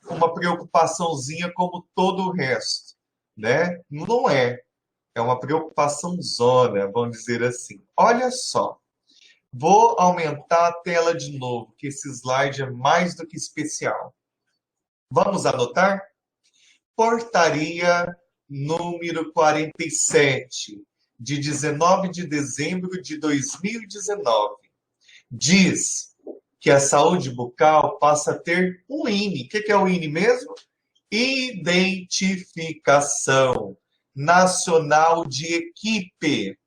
uma preocupaçãozinha como todo o resto, né? Não é. É uma preocupação zona, vamos dizer assim. Olha só, vou aumentar a tela de novo, que esse slide é mais do que especial. Vamos anotar? Portaria número 47, de 19 de dezembro de 2019, diz que a saúde bucal passa a ter um INE. O que é o INE mesmo? Identificação Nacional de Equipe.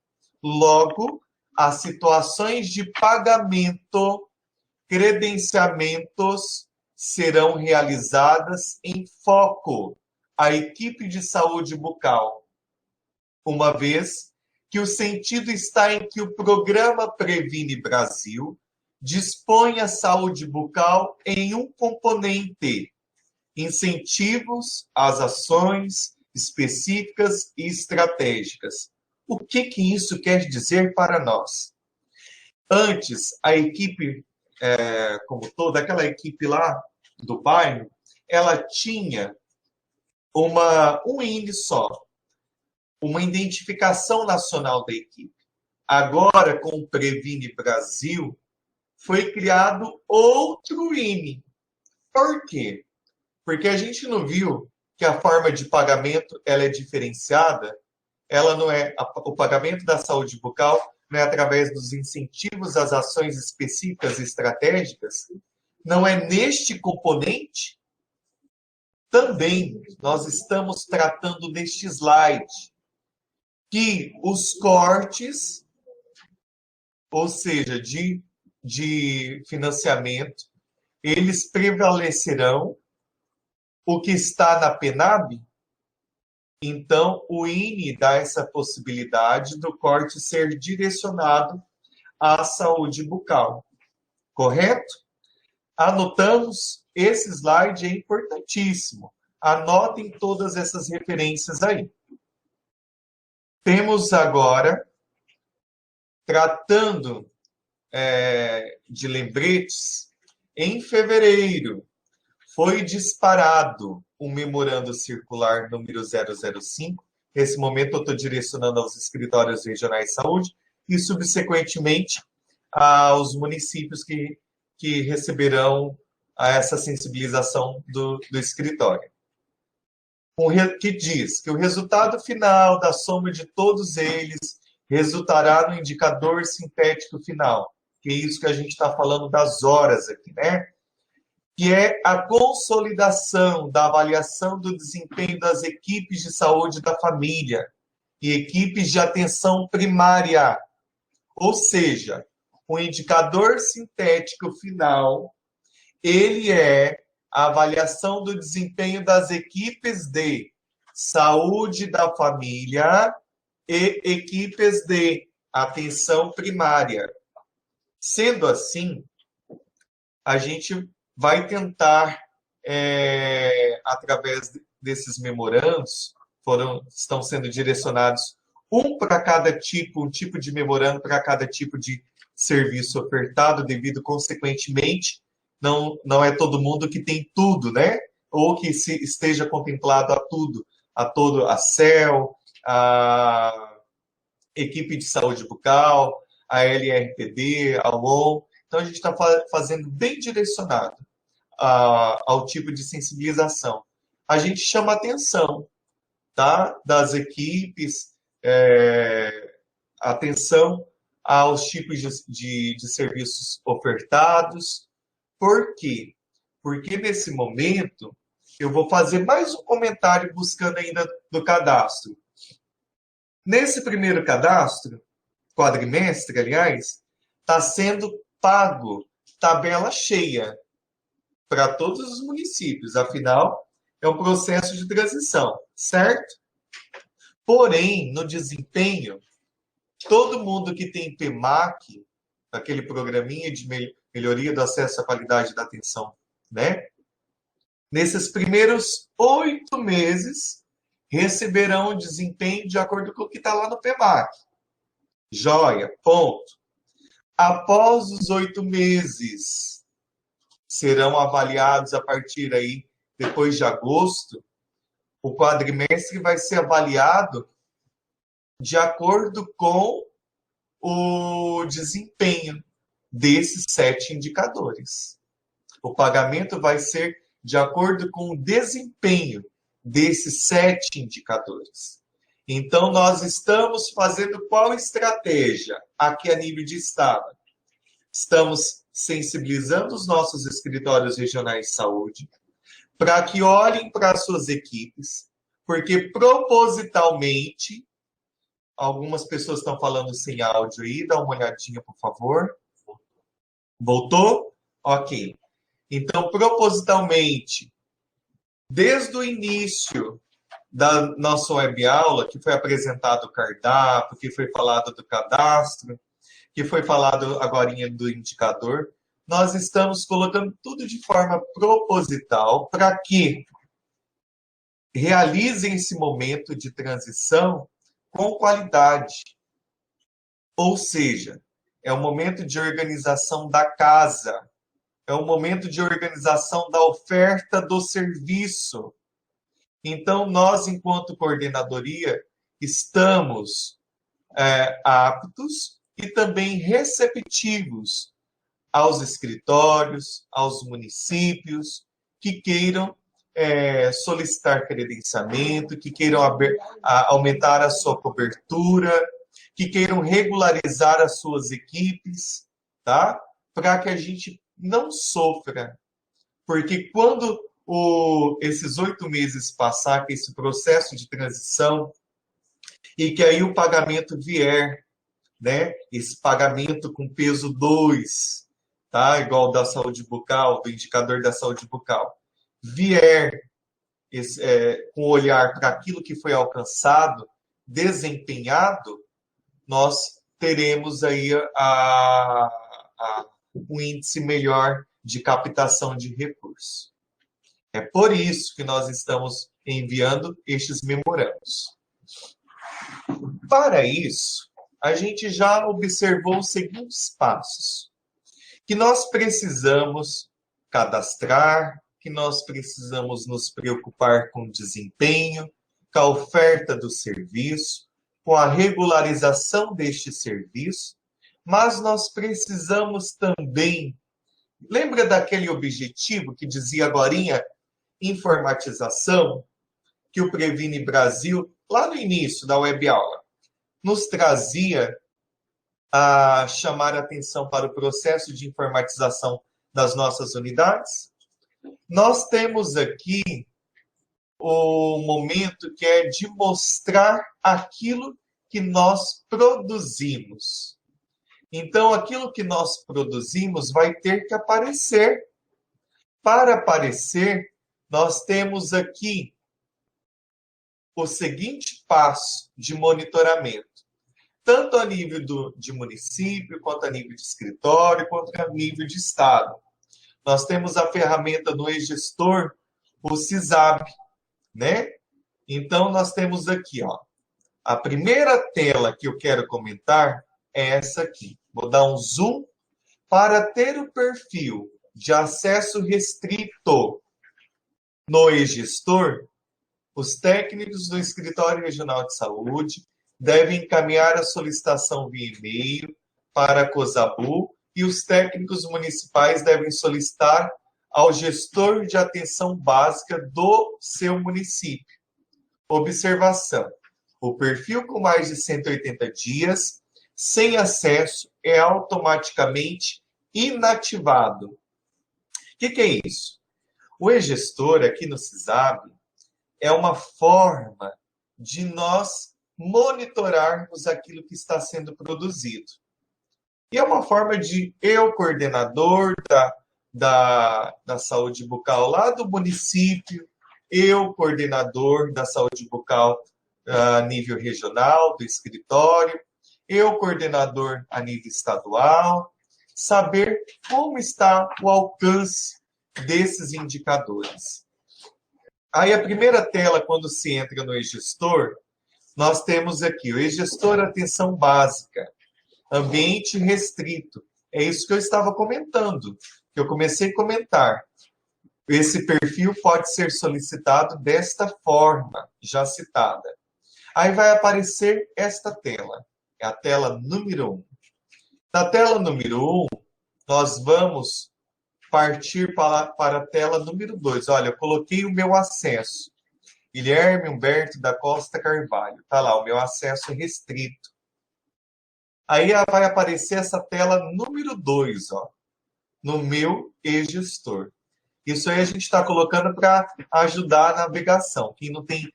Logo, as situações de pagamento, credenciamentos serão realizadas em foco à equipe de saúde bucal, uma vez que o sentido está em que o programa Previne Brasil dispõe a saúde bucal em um componente: incentivos às ações específicas e estratégicas. O que isso quer dizer para nós? Antes, a equipe, como toda, aquela equipe lá do bairro, ela tinha um INE só, uma identificação nacional da equipe. Agora, com o Previne Brasil, foi criado outro INE. Por quê? Porque a gente não viu que a forma de pagamento ela é diferenciada, ela não é o pagamento da saúde bucal não é através dos incentivos às ações específicas e estratégicas, não é neste componente. Também nós estamos tratando neste slide que os cortes, ou seja, de financiamento, eles prevalecerão o que está na PENAB. Então, o INE dá essa possibilidade do corte ser direcionado à saúde bucal, correto? Anotamos, esse slide é importantíssimo. Anotem todas essas referências aí. Temos agora, tratando de lembretes, em fevereiro foi disparado um memorando circular número 005. Nesse momento eu estou direcionando aos escritórios regionais de saúde e, subsequentemente, aos municípios que receberão essa sensibilização do escritório. Que diz que o resultado final da soma de todos eles resultará no indicador sintético final, que é isso que a gente está falando das horas aqui, né? Que é a consolidação da avaliação do desempenho das equipes de saúde da família e equipes de atenção primária. Ou seja, o indicador sintético final, ele é a avaliação do desempenho das equipes de saúde da família e equipes de atenção primária. Sendo assim, a gente vai tentar, através desses memorandos, estão sendo direcionados para cada tipo, um tipo de memorando para cada tipo de serviço ofertado, devido, consequentemente, não é todo mundo que tem tudo, né? Ou que esteja contemplado a tudo, a CEL, a equipe de saúde bucal, a LRPD, a UOL. Então, a gente está fazendo bem direcionado ao tipo de sensibilização. A gente chama atenção, tá? Das equipes, atenção aos tipos de serviços ofertados. Por quê? Porque nesse momento eu vou fazer mais um comentário buscando ainda do cadastro. Nesse primeiro cadastro, quadrimestre, aliás, está sendo pago tabela cheia para todos os municípios. Afinal, é um processo de transição, certo? Porém, no desempenho, todo mundo que tem PMAC, aquele programinha de melhoria do acesso à qualidade da atenção, né? Nesses primeiros 8 meses, receberão o desempenho de acordo com o que está lá no PMAC. Joia, ponto. Após os 8 meses, serão avaliados a partir aí, depois de agosto, o quadrimestre vai ser avaliado de acordo com o desempenho desses 7 indicadores. O pagamento vai ser de acordo com o desempenho desses 7 indicadores. Então, nós estamos fazendo qual estratégia aqui a nível de Estado? Estamos sensibilizando os nossos escritórios regionais de saúde para que olhem para as suas equipes, porque propositalmente, algumas pessoas estão falando sem áudio aí, dá uma olhadinha, por favor. Voltou? Ok. Então, propositalmente, desde o início da nossa web aula, que foi apresentado o cardápio, que foi falado do cadastro, que foi falado agora do indicador, nós estamos colocando tudo de forma proposital para que realizem esse momento de transição com qualidade. Ou seja, é o momento de organização da casa, é o momento de organização da oferta do serviço. Então, nós, enquanto coordenadoria, estamos aptos e também receptivos aos escritórios, aos municípios que queiram solicitar credenciamento, que queiram aumentar a sua cobertura, que queiram regularizar as suas equipes, tá? Para que a gente não sofra. Porque quando esses 8 meses passar, que esse processo de transição, e que aí o pagamento vier, né? Esse pagamento com peso 2, tá? Igual da saúde bucal, do indicador da saúde bucal, vier com olhar para aquilo que foi alcançado, desempenhado, nós teremos aí um índice melhor de captação de recursos. É por isso que nós estamos enviando estes memorandos. Para isso, a gente já observou os seguintes passos: que nós precisamos cadastrar, que nós precisamos nos preocupar com o desempenho, com a oferta do serviço, com a regularização deste serviço, mas nós precisamos também, lembra daquele objetivo que dizia agorinha, informatização, que o Previne Brasil, lá no início da web aula, nos trazia a chamar a atenção para o processo de informatização das nossas unidades? Nós temos aqui o momento que é de mostrar aquilo que nós produzimos. Então, aquilo que nós produzimos vai ter que aparecer. Para aparecer, nós temos aqui o seguinte passo de monitoramento, tanto a nível de município, quanto a nível de escritório, quanto a nível de estado. Nós temos a ferramenta do e-gestor, o CISAB, né? Então, nós temos aqui, ó, a primeira tela que eu quero comentar é essa aqui. Vou dar um zoom. Para ter o perfil de acesso restrito no e-gestor, os técnicos do Escritório Regional de Saúde devem encaminhar a solicitação via e-mail para a COSABU e os técnicos municipais devem solicitar ao gestor de atenção básica do seu município. Observação: o perfil com mais de 180 dias sem acesso é automaticamente inativado. O que é isso? O e-gestor aqui no CISAB é uma forma de nós monitorarmos aquilo que está sendo produzido. E é uma forma de eu, coordenador da saúde bucal lá do município, eu, coordenador da saúde bucal a nível regional, do escritório, eu, coordenador a nível estadual, saber como está o alcance desses indicadores. Aí, a primeira tela, quando se entra no e-gestor, nós temos aqui o e-gestor atenção básica, ambiente restrito. É isso que eu estava comentando, que eu comecei a comentar. Esse perfil pode ser solicitado desta forma, já citada. Aí vai aparecer esta tela, é a tela número 1. Na tela número 1, nós vamos partir para a tela número 2. Olha, eu coloquei o meu acesso. Guilherme Humberto da Costa Carvalho. Está lá, o meu acesso é restrito. Aí vai aparecer essa tela número 2, ó, no meu e-gestor. Isso aí a gente está colocando para ajudar a navegação. Quem não tem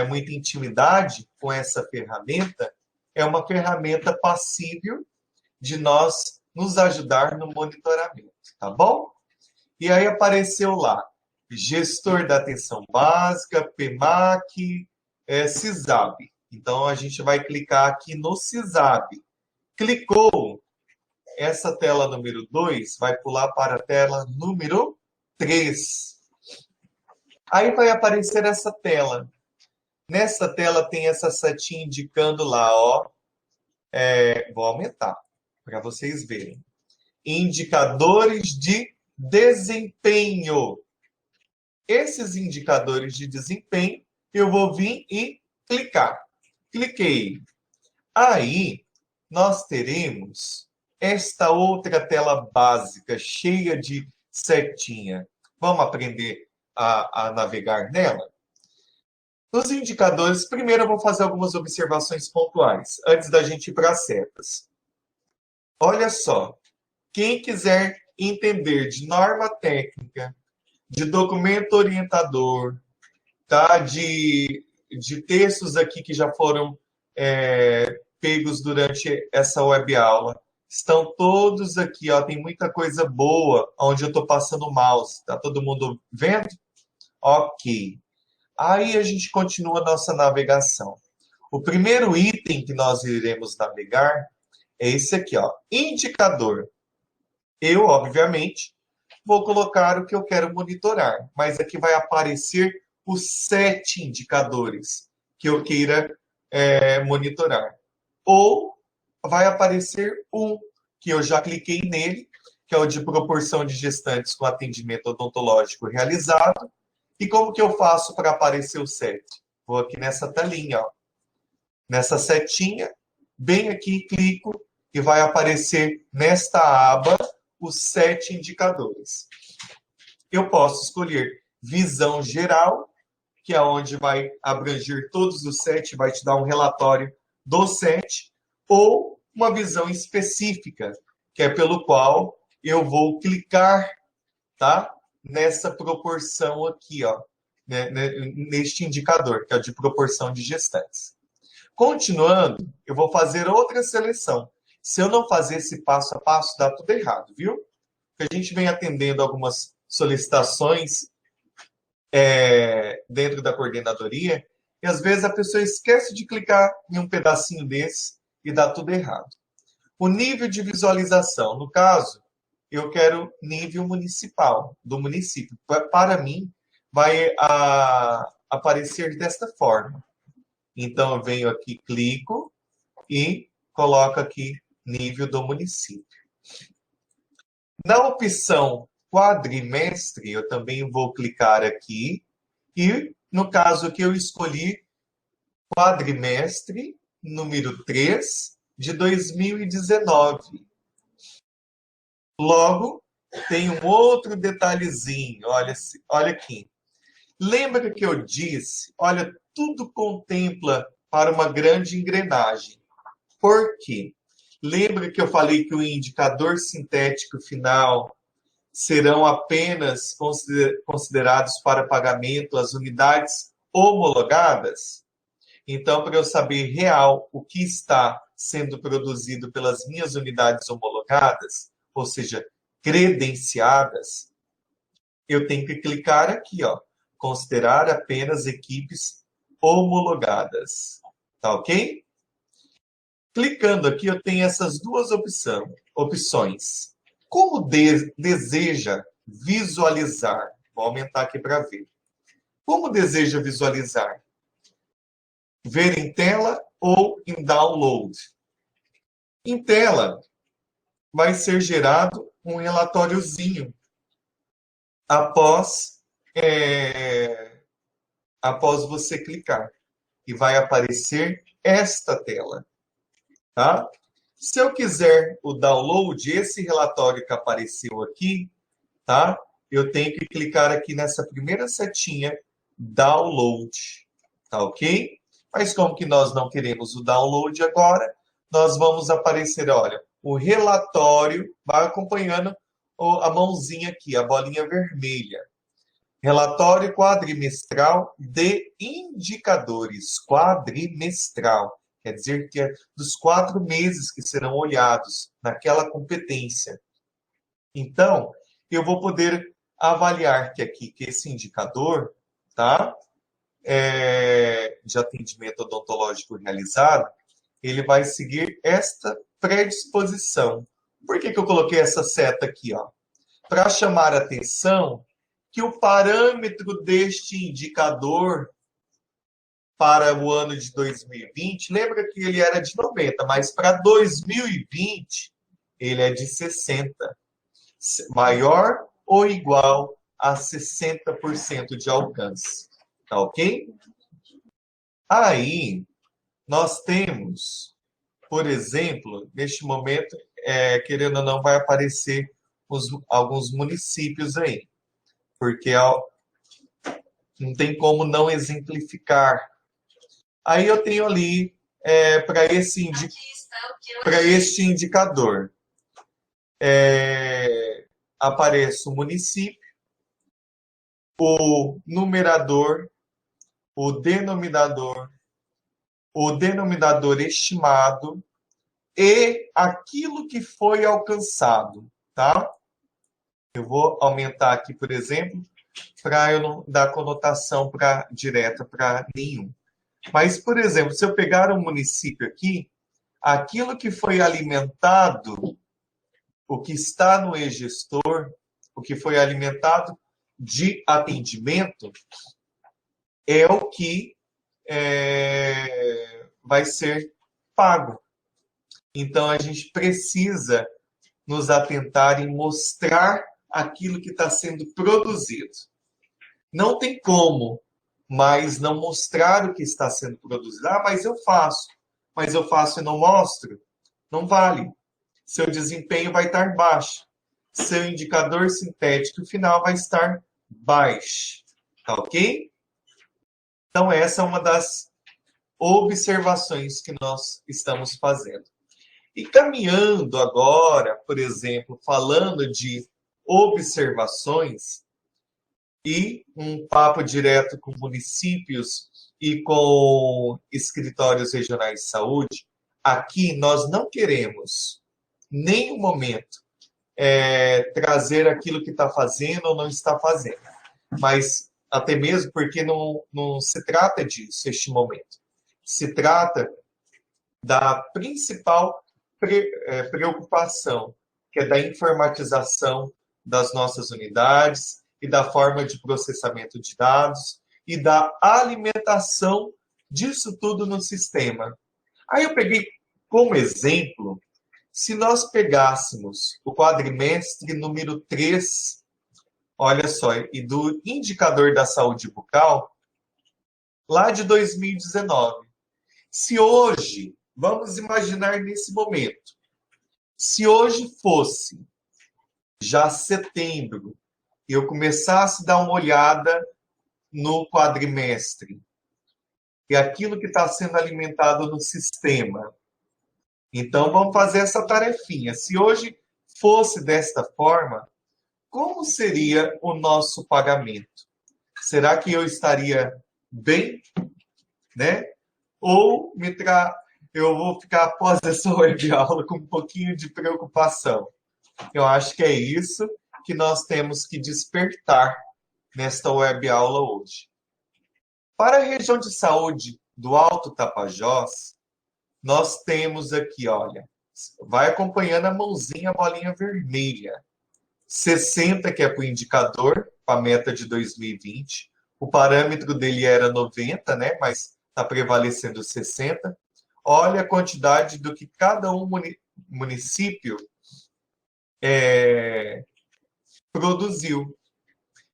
muita intimidade com essa ferramenta, é uma ferramenta passível de nós nos ajudar no monitoramento, tá bom? E aí apareceu lá, gestor da atenção básica, PMAC, CISAB. Então, a gente vai clicar aqui no CISAB. Clicou, essa tela número 2 vai pular para a tela número 3. Aí vai aparecer essa tela. Nessa tela tem essa setinha indicando lá, ó. Vou aumentar para vocês verem. Indicadores de desempenho. Esses indicadores de desempenho, eu vou vir e clicar. Cliquei. Aí, nós teremos esta outra tela básica, cheia de setinha. Vamos aprender a navegar nela? Nos indicadores, primeiro eu vou fazer algumas observações pontuais, antes da gente ir para as setas. Olha só, quem quiser entender de norma técnica, de documento orientador, tá? de textos aqui que já foram pegos durante essa web aula, estão todos aqui, ó, tem muita coisa boa onde eu estou passando o mouse. Tá todo mundo vendo? Ok. Aí a gente continua a nossa navegação. O primeiro item que nós iremos navegar é esse aqui, ó, indicador. Eu, obviamente, vou colocar o que eu quero monitorar, mas aqui vai aparecer os 7 indicadores que eu queira monitorar. Ou vai aparecer um, que eu já cliquei nele, que é o de proporção de gestantes com atendimento odontológico realizado. E como que eu faço para aparecer o 7? Vou aqui nessa telinha, ó, nessa setinha, bem aqui, clico e vai aparecer nesta aba os 7 indicadores. Eu posso escolher visão geral, que é onde vai abranger todos os 7, vai te dar um relatório dos 7, ou uma visão específica, que é pelo qual eu vou clicar, tá? Nessa proporção aqui, ó, né, neste indicador, que é o de proporção de gestantes. Continuando, eu vou fazer outra seleção. Se eu não fazer esse passo a passo, dá tudo errado, viu? Porque a gente vem atendendo algumas solicitações dentro da coordenadoria e às vezes a pessoa esquece de clicar em um pedacinho desse e dá tudo errado. O nível de visualização, no caso, eu quero nível municipal, do município. Para mim, vai aparecer desta forma. Então, eu venho aqui, clico e coloco aqui nível do município. Na opção quadrimestre, eu também vou clicar aqui e, no caso que eu escolhi, quadrimestre número 3 de 2019. Logo, tem um outro detalhezinho, olha aqui. Lembra que eu disse, olha, tudo contempla para uma grande engrenagem. Por quê? Lembra que eu falei que o indicador sintético final serão apenas considerados para pagamento as unidades homologadas? Então, para eu saber real o que está sendo produzido pelas minhas unidades homologadas, ou seja, credenciadas, eu tenho que clicar aqui, ó, considerar apenas equipes homologadas. Tá ok? Clicando aqui, eu tenho essas duas opções. Como deseja visualizar? Vou aumentar aqui para ver. Como deseja visualizar? Ver em tela ou em download? Em tela, vai ser gerado um relatóriozinho após, após você clicar. E vai aparecer esta tela. Tá? Se eu quiser o download, esse relatório que apareceu aqui, tá? Eu tenho que clicar aqui nessa primeira setinha, download, tá ok? Mas como que nós não queremos o download agora, nós vamos aparecer, olha, o relatório, vai acompanhando a mãozinha aqui, a bolinha vermelha. Relatório quadrimestral de indicadores, quadrimestral. Quer dizer que é dos 4 meses que serão olhados naquela competência. Então, eu vou poder avaliar que aqui, que esse indicador, tá? De atendimento odontológico realizado, ele vai seguir esta predisposição. Por que eu coloquei essa seta aqui, ó? Para chamar a atenção que o parâmetro deste indicador para o ano de 2020, lembra que ele era de 90, mas para 2020 ele é de 60. Maior ou igual a 60% de alcance. Tá ok? Aí, nós temos, por exemplo, neste momento, querendo ou não, vai aparecer alguns municípios aí, porque não tem como não exemplificar. Aí eu tenho ali, para este indicador, aparece o município, o numerador, o denominador estimado e aquilo que foi alcançado, tá? Eu vou aumentar aqui, por exemplo, para eu não dar conotação direta para nenhum. Mas, por exemplo, se eu pegar um município aqui, aquilo que foi alimentado, o que está no e-gestor, o que foi alimentado de atendimento, é o que vai ser pago. Então, a gente precisa nos atentar em mostrar aquilo que está sendo produzido. Não tem como, mas não mostrar o que está sendo produzido. Ah, mas eu faço e não mostro. Não vale. Seu desempenho vai estar baixo. Seu indicador sintético final vai estar baixo. Tá ok? Então, essa é uma das observações que nós estamos fazendo. E caminhando agora, por exemplo, falando de observações e um papo direto com municípios e com escritórios regionais de saúde, aqui nós não queremos, em nenhum momento, trazer aquilo que está fazendo ou não está fazendo. Mas até mesmo porque não se trata disso, este momento. Se trata da principal preocupação, que é da informatização das nossas unidades e da forma de processamento de dados e da alimentação disso tudo no sistema. Aí eu peguei como exemplo, se nós pegássemos o quadrimestre número 3, olha só, e do indicador da saúde bucal, lá de 2019. Se hoje, vamos imaginar nesse momento, se hoje fosse já setembro, e eu começasse a dar uma olhada no quadrimestre, e aquilo que está sendo alimentado no sistema, então vamos fazer essa tarefinha. Se hoje fosse desta forma, como seria o nosso pagamento? Será que eu estaria bem, né? Ou eu vou ficar após essa web-aula com um pouquinho de preocupação? Eu acho que é isso que nós temos que despertar nesta web-aula hoje. Para a região de saúde do Alto Tapajós, nós temos aqui, olha, vai acompanhando a mãozinha, a bolinha vermelha. 60, que é para o indicador, para a meta de 2020. O parâmetro dele era 90, né? Mas está prevalecendo 60. Olha a quantidade do que cada município produziu.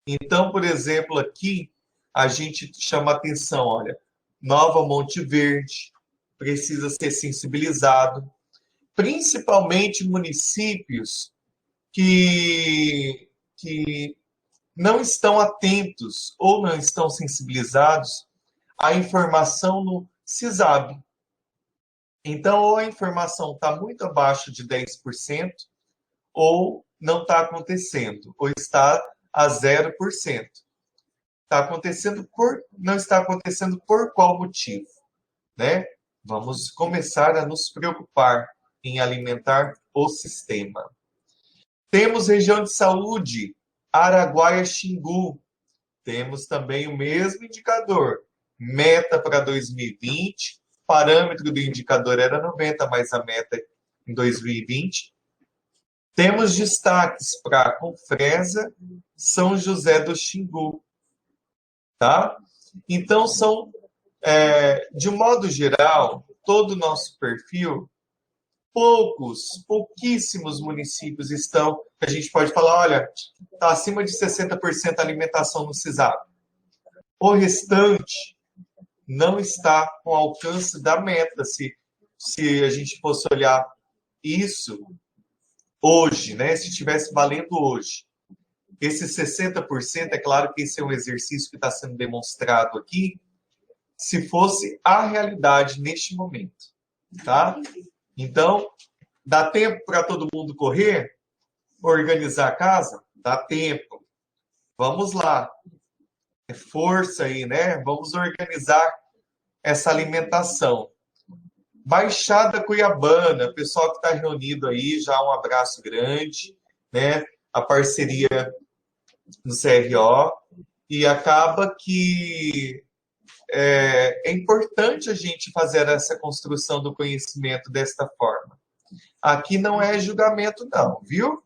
Então, por exemplo, aqui a gente chama atenção, olha, Nova Monte Verde precisa ser sensibilizado, principalmente municípios que não estão atentos ou não estão sensibilizados à informação no CISAB. Então, ou a informação está muito abaixo de 10%, ou não está acontecendo, ou está a 0%. Está acontecendo não está acontecendo por qual motivo, né? Vamos começar a nos preocupar em alimentar o sistema. Temos região de saúde, Araguaia-Xingu. Temos também o mesmo indicador. Meta para 2020. Parâmetro do indicador era 90, mas a meta em 2020. Temos destaques para Confresa, São José do Xingu. Tá? Então, de um modo geral, todo o nosso perfil, pouquíssimos municípios estão, a gente pode falar, olha, está acima de 60% alimentação no CISAB. O restante não está com alcance da meta, se a gente fosse olhar isso hoje, né? Se estivesse valendo hoje. Esse 60%, é claro que esse é um exercício que está sendo demonstrado aqui, se fosse a realidade neste momento, tá? Então, dá tempo para todo mundo correr, organizar a casa? Dá tempo. Vamos lá. É força aí, né? Vamos organizar essa alimentação. Baixada Cuiabana, pessoal que está reunido aí, já um abraço grande, né? A parceria no CRO, e acaba que é importante a gente fazer essa construção do conhecimento desta forma. Aqui não é julgamento, não, viu?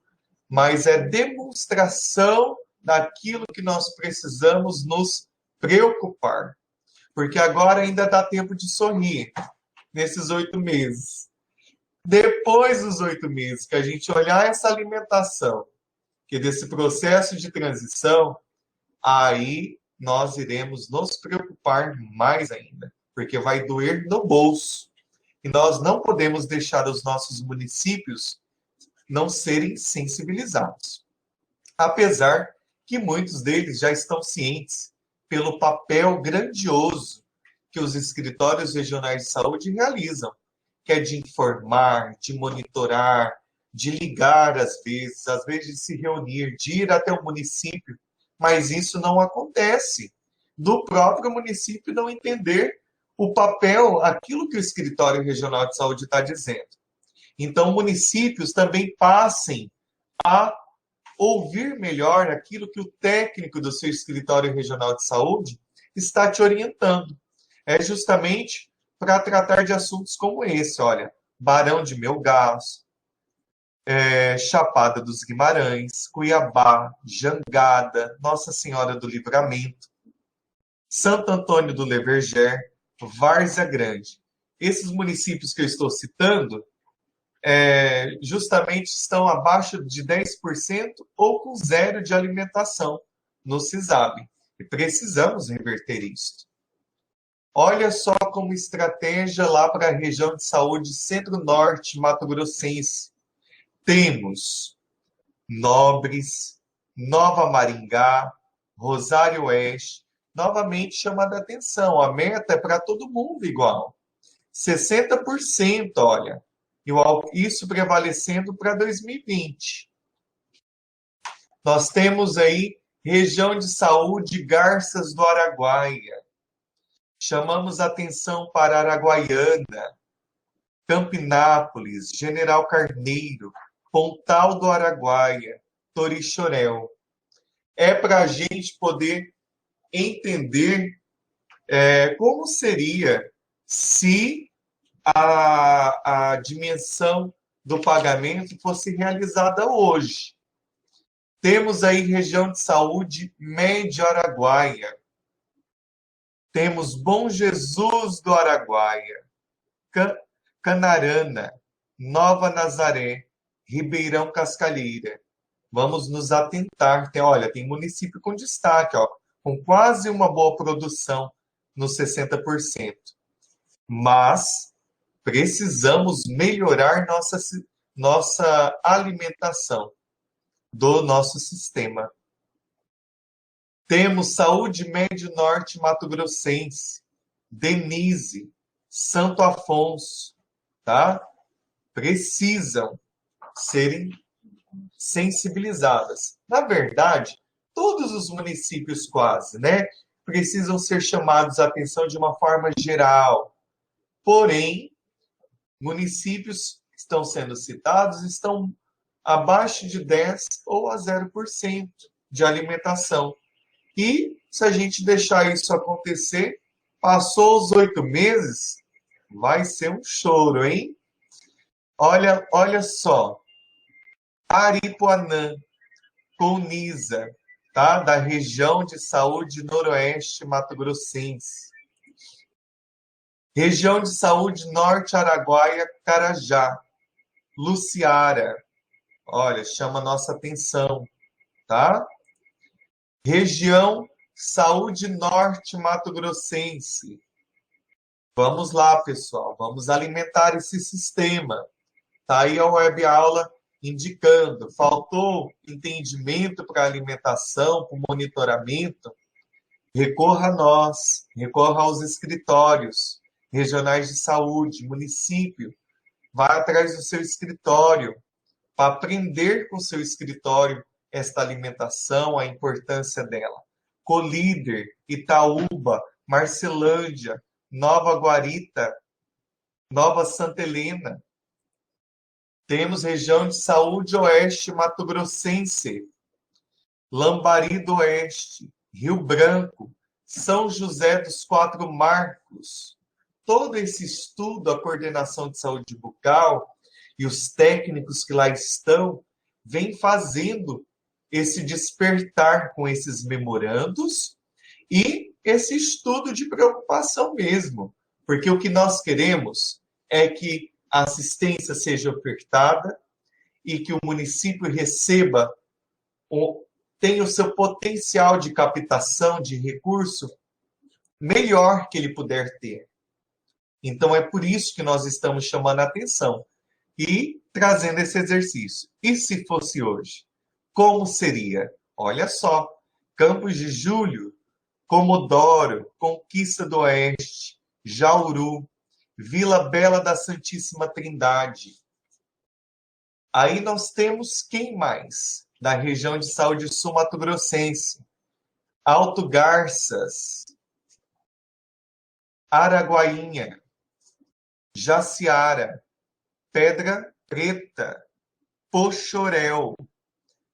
Mas é demonstração daquilo que nós precisamos nos preocupar. Porque agora ainda dá tempo de sorrir, nesses 8 meses. Depois dos 8 meses, que a gente olhar essa alimentação, que desse processo de transição, aí nós iremos nos preocupar mais ainda, porque vai doer no bolso. E nós não podemos deixar os nossos municípios não serem sensibilizados. Apesar que muitos deles já estão cientes pelo papel grandioso que os escritórios regionais de saúde realizam, que é de informar, de monitorar, de ligar às vezes de se reunir, de ir até o município, mas isso não acontece. Do próprio município não entender o papel, aquilo que o escritório regional de saúde está dizendo. Então, municípios também passem a ouvir melhor aquilo que o técnico do seu escritório regional de saúde está te orientando. É justamente para tratar de assuntos como esse, olha, Barão de Melgaço, Chapada dos Guimarães, Cuiabá, Jangada, Nossa Senhora do Livramento, Santo Antônio do Leverger, Várzea Grande. Esses municípios que eu estou citando justamente estão abaixo de 10% ou com zero de alimentação no CISAB. E precisamos reverter isso. Olha só como estratégia lá para a região de saúde Centro-Norte Mato Grossense. Temos Nobres, Nova Maringá, Rosário Oeste. Novamente chamando a atenção, a meta é para todo mundo igual. 60%, olha. Isso prevalecendo para 2020. Nós temos aí região de saúde Garças do Araguaia. Chamamos atenção para Araguaiana, Campinápolis, General Carneiro, Pontal do Araguaia, Torixoréu. É para a gente poder entender Como seria se a dimensão do pagamento fosse realizada hoje? Temos aí região de saúde Médio Araguaia, temos Bom Jesus do Araguaia, Canarana, Nova Nazaré, Ribeirão Cascalheira. Vamos nos atentar. Tem município com destaque, ó, com quase uma boa produção nos 60%. Mas precisamos melhorar nossa alimentação do nosso sistema. Temos Saúde Médio Norte Mato Grossense, Denise, Santo Afonso, tá? Precisam serem sensibilizadas. Na verdade, todos os municípios quase, né, precisam ser chamados à atenção de uma forma geral. Porém, municípios que estão sendo citados estão abaixo de 10 ou a 0% de alimentação. E se a gente deixar isso acontecer, passou os 8 meses, vai ser um choro, hein? Olha só, Aripuanã, Colniza, tá? Da região de saúde noroeste mato-grossense. Região de saúde norte Araguaia, Carajá, Luciara. Olha, chama nossa atenção, tá? Região saúde norte mato-grossense. Vamos lá, pessoal, vamos alimentar esse sistema. Tá aí a web aula indicando, faltou entendimento para alimentação, para monitoramento, recorra a nós, recorra aos escritórios regionais de saúde, município, vá atrás do seu escritório, para aprender com o seu escritório esta alimentação, a importância dela. Colíder, Itaúba, Marcelândia, Nova Guarita, Nova Santa Helena. Temos região de saúde oeste mato-grossense, Lambari do Oeste, Rio Branco, São José dos Quatro Marcos. Todo esse estudo, a coordenação de saúde bucal e os técnicos que lá estão, vem fazendo esse despertar com esses memorandos e esse estudo de preocupação mesmo. Porque o que nós queremos é que a assistência seja ofertada e que o município receba, tenha o seu potencial de captação de recurso melhor que ele puder ter. Então, é por isso que nós estamos chamando a atenção e trazendo esse exercício. E se fosse hoje? Como seria? Olha só, Campos de Julho, Comodoro, Conquista do Oeste, Jauru, Vila Bela da Santíssima Trindade. Aí nós temos quem mais? Da região de saúde sul-mato-grossense. Alto Garças, Araguainha, Jaciara, Pedra Preta, Poxoréu,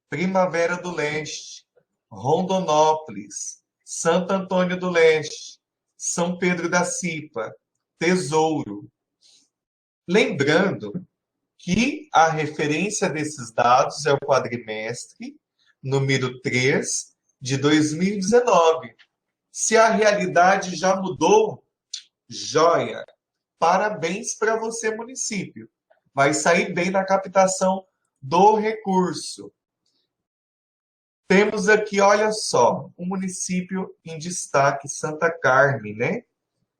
Primavera do Leste, Rondonópolis, Santo Antônio do Leste, São Pedro da Cipa, Tesouro. Lembrando que a referência desses dados é o quadrimestre número 3 de 2019. Se a realidade já mudou, joia! Parabéns para você, município. Vai sair bem na captação do recurso. Temos aqui, olha só, um município em destaque, Santa Carmen, né?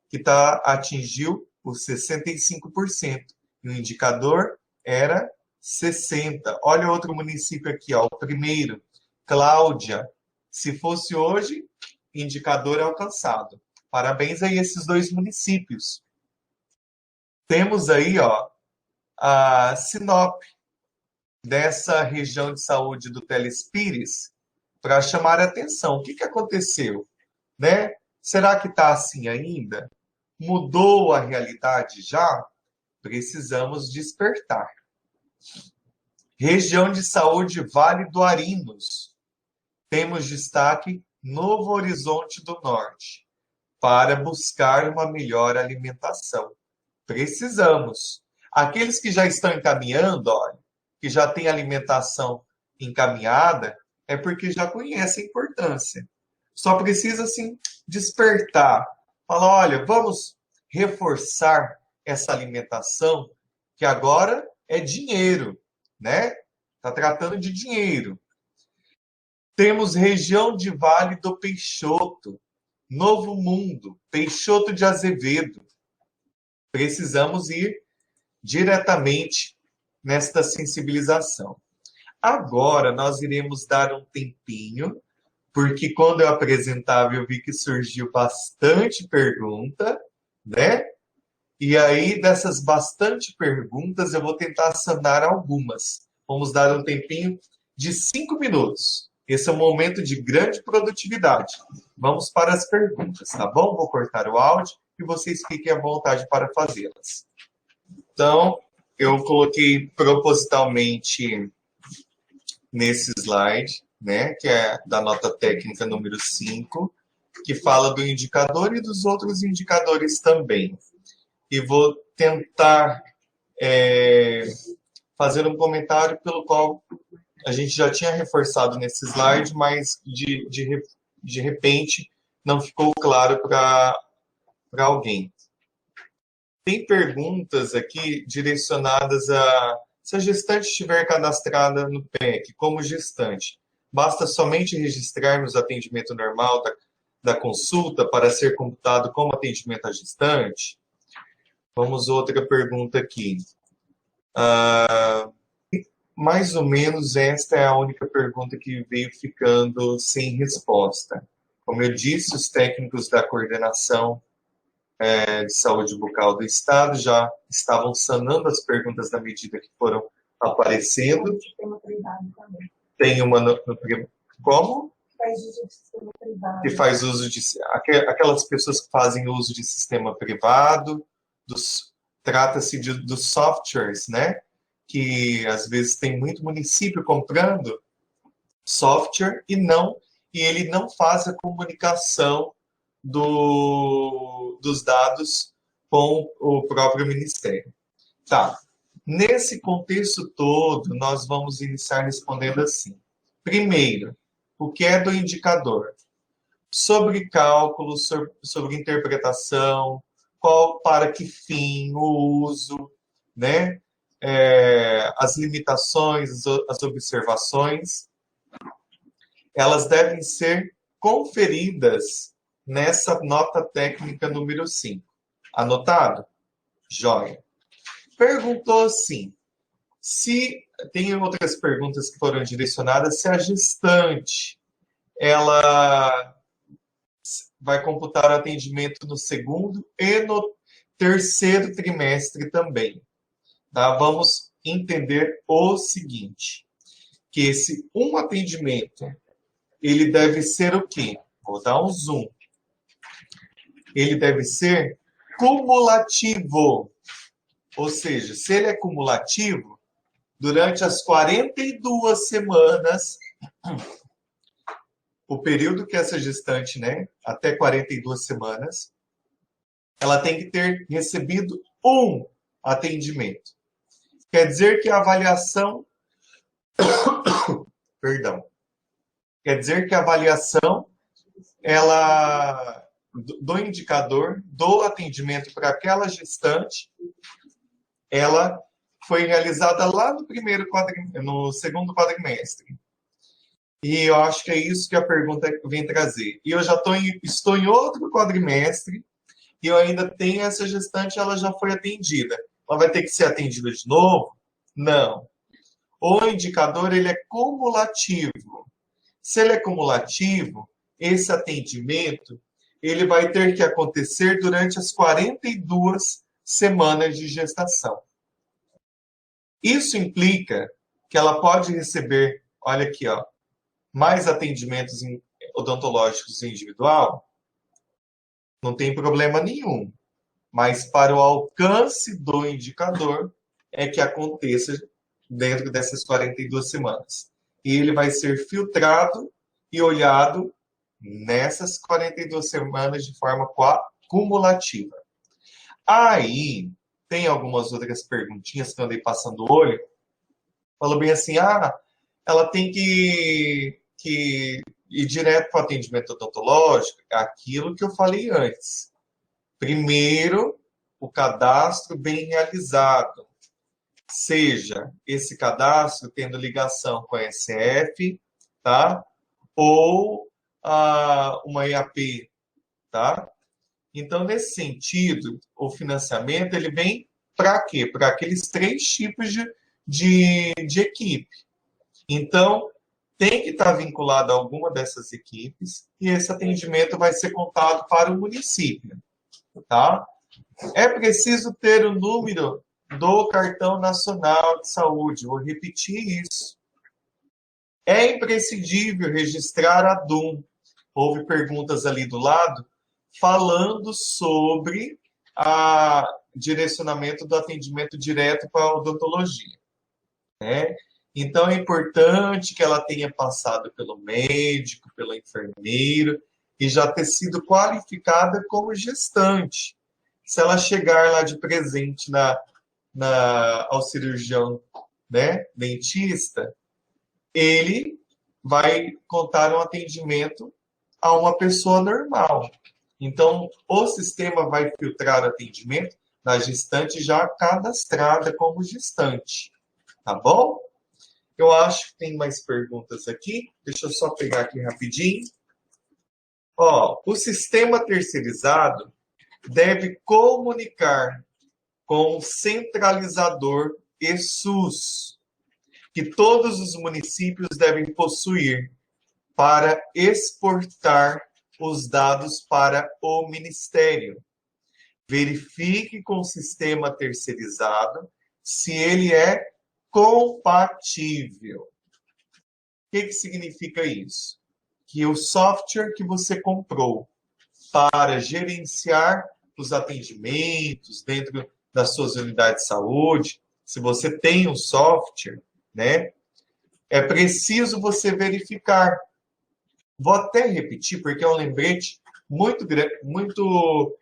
Que atingiu os 65%. E o indicador era 60%. Olha outro município aqui, ó, o primeiro, Cláudia. Se fosse hoje, indicador alcançado. Parabéns aí a esses dois municípios. Temos aí, ó, a Sinop, dessa região de saúde do Telespires, para chamar a atenção. O que aconteceu? Né? Será que está assim ainda? Mudou a realidade já? Precisamos despertar. Região de saúde Vale do Arinos. Temos destaque Novo Horizonte do Norte. para buscar uma melhor alimentação. Precisamos. Aqueles que já estão encaminhando, olha, que já têm alimentação encaminhada, é porque já conhecem a importância. Só precisa, assim, despertar. Falar, olha, vamos reforçar essa alimentação, que agora é dinheiro, né? Está tratando de dinheiro. Temos região de Vale do Peixoto, Novo Mundo, Peixoto de Azevedo. Precisamos ir diretamente nesta sensibilização. Agora nós iremos dar um tempinho, porque quando eu apresentava eu vi que surgiu bastante pergunta, né? E aí, dessas bastante perguntas, eu vou tentar sanar algumas. Vamos dar um tempinho de 5 minutos. Esse é um momento de grande produtividade. Vamos para as perguntas, tá bom? Vou cortar o áudio e vocês fiquem à vontade para fazê-las. Então, eu coloquei propositalmente nesse slide, né, que é da nota técnica número 5, que fala do indicador e dos outros indicadores também. E vou tentar fazer um comentário pelo qual a gente já tinha reforçado nesse slide, mas de repente não ficou claro para alguém. Tem perguntas aqui direcionadas a se a gestante estiver cadastrada no PEC como gestante, basta somente registrar nos atendimento normal da consulta para ser computado como atendimento à gestante? Vamos outra pergunta aqui. Mais ou menos esta é a única pergunta que veio ficando sem resposta. Como eu disse, os técnicos da coordenação de saúde bucal do Estado já estavam sanando as perguntas na medida que foram aparecendo. Tem uma no como? Faz uso de sistema privado. Que faz uso de aquelas pessoas que fazem uso de sistema privado, trata-se dos softwares, né? Que às vezes tem muito município comprando software e ele não faz a comunicação dos dados com o próprio Ministério. Tá. Nesse contexto todo, nós vamos iniciar respondendo assim. Primeiro, o que é do indicador? Sobre cálculo, sobre interpretação, para que fim, o uso, né? As limitações, as observações, elas devem ser conferidas nessa nota técnica número 5. Anotado? Joia. Perguntou assim, se tem outras perguntas que foram direcionadas, se a gestante ela vai computar o atendimento no segundo e no terceiro trimestre também. Tá? Vamos entender o seguinte, que esse atendimento, ele deve ser o quê? Vou dar um zoom. Ele deve ser cumulativo. Ou seja, se ele é cumulativo, durante as 42 semanas, o período que essa gestante, né, até 42 semanas, ela tem que ter recebido um atendimento. Quer dizer que a avaliação... Perdão. Quer dizer que a avaliação do indicador, do atendimento para aquela gestante, ela foi realizada lá no segundo quadrimestre. E eu acho que é isso que a pergunta vem trazer. E eu já estou em outro quadrimestre e eu ainda tenho essa gestante, ela já foi atendida. Ela vai ter que ser atendida de novo? Não. O indicador, ele é cumulativo. Se ele é cumulativo, esse atendimento, ele vai ter que acontecer durante as 42 semanas de gestação. Isso implica que ela pode receber, olha aqui, ó, mais atendimentos odontológicos individual? Não tem problema nenhum. Mas para o alcance do indicador é que aconteça dentro dessas 42 semanas. E ele vai ser filtrado e olhado nessas 42 semanas de forma cumulativa. Aí, tem algumas outras perguntinhas que eu andei passando o olho. Falou bem assim, ela tem que ir direto para o atendimento odontológico, aquilo que eu falei antes. Primeiro, o cadastro bem realizado, seja esse cadastro tendo ligação com a SF, tá? Ou uma EAP, tá? Então, nesse sentido, o financiamento ele vem para quê? Para aqueles 3 tipos de equipe. Então, tem que estar vinculado a alguma dessas equipes e esse atendimento vai ser contado para o município, tá? É preciso ter o número do Cartão Nacional de Saúde. Vou repetir isso. É imprescindível registrar a DUM. Houve perguntas ali do lado falando sobre o direcionamento do atendimento direto para a odontologia, né? Então, é importante que ela tenha passado pelo médico, pelo enfermeiro, e já ter sido qualificada como gestante. Se ela chegar lá de presente ao cirurgião, né, dentista, ele vai contar um atendimento a uma pessoa normal. Então, o sistema vai filtrar o atendimento da gestante já cadastrada como gestante. Tá bom? Eu acho que tem mais perguntas aqui. Deixa eu só pegar aqui rapidinho. O sistema terceirizado deve comunicar com o centralizador e SUS, que todos os municípios devem possuir para exportar os dados para o Ministério. Verifique com o sistema terceirizado se ele é compatível. O que significa isso? Que o software que você comprou para gerenciar os atendimentos dentro das suas unidades de saúde, se você tem um software, né, é preciso você verificar. Vou até repetir, porque é um lembrete muito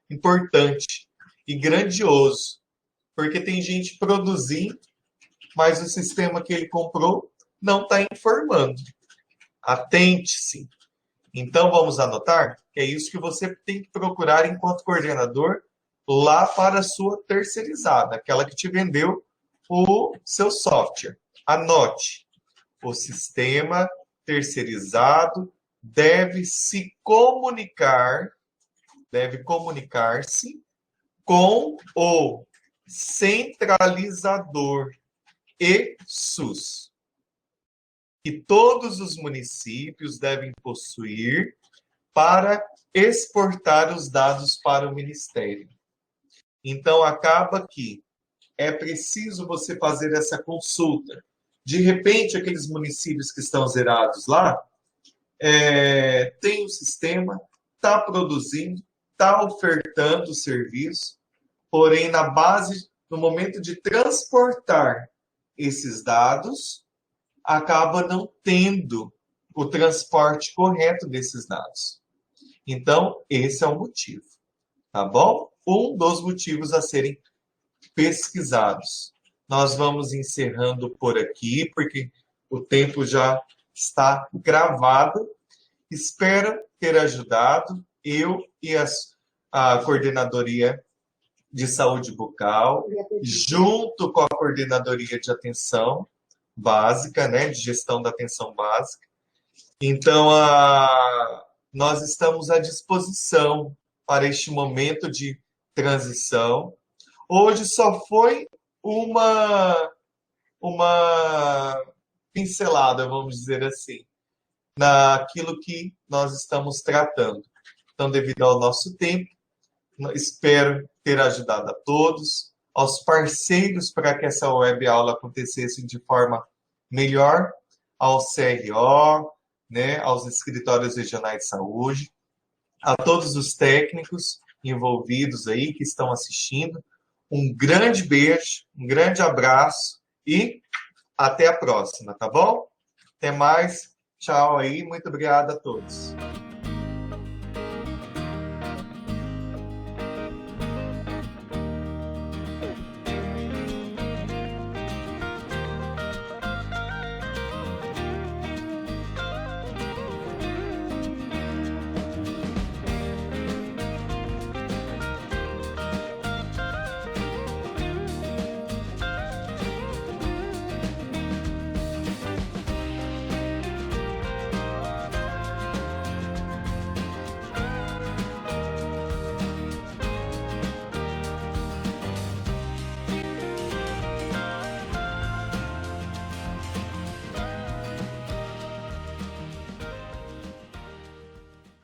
importante e grandioso, porque tem gente produzindo, mas o sistema que ele comprou não está informando. Atente-se. Então, vamos anotar que é isso que você tem que procurar enquanto coordenador lá para a sua terceirizada, aquela que te vendeu o seu software. Anote. O sistema terceirizado deve comunicar-se com o centralizador e SUS, que todos os municípios devem possuir para exportar os dados para o Ministério. Então, acaba que é preciso você fazer essa consulta. De repente, aqueles municípios que estão zerados lá, tem um sistema, está produzindo, está ofertando o serviço, porém, no momento de transportar esses dados, acaba não tendo o transporte correto desses dados. Então, esse é o motivo, tá bom? Um dos motivos a serem pesquisados. Nós vamos encerrando por aqui, porque o tempo já está gravado. Espero ter ajudado eu e a Coordenadoria de Saúde Bucal, junto com a Coordenadoria de Atenção Básica, né, de Gestão da Atenção Básica. Então, nós estamos à disposição para este momento de transição. Hoje só foi uma pincelada, vamos dizer assim, naquilo que nós estamos tratando. Então, devido ao nosso tempo, espero ter ajudado a todos, aos parceiros para que essa web aula acontecesse de forma melhor, ao CRO, né, aos escritórios regionais de saúde, a todos os técnicos envolvidos aí que estão assistindo. Um grande beijo, um grande abraço e até a próxima, tá bom? Até mais, tchau aí, muito obrigado a todos.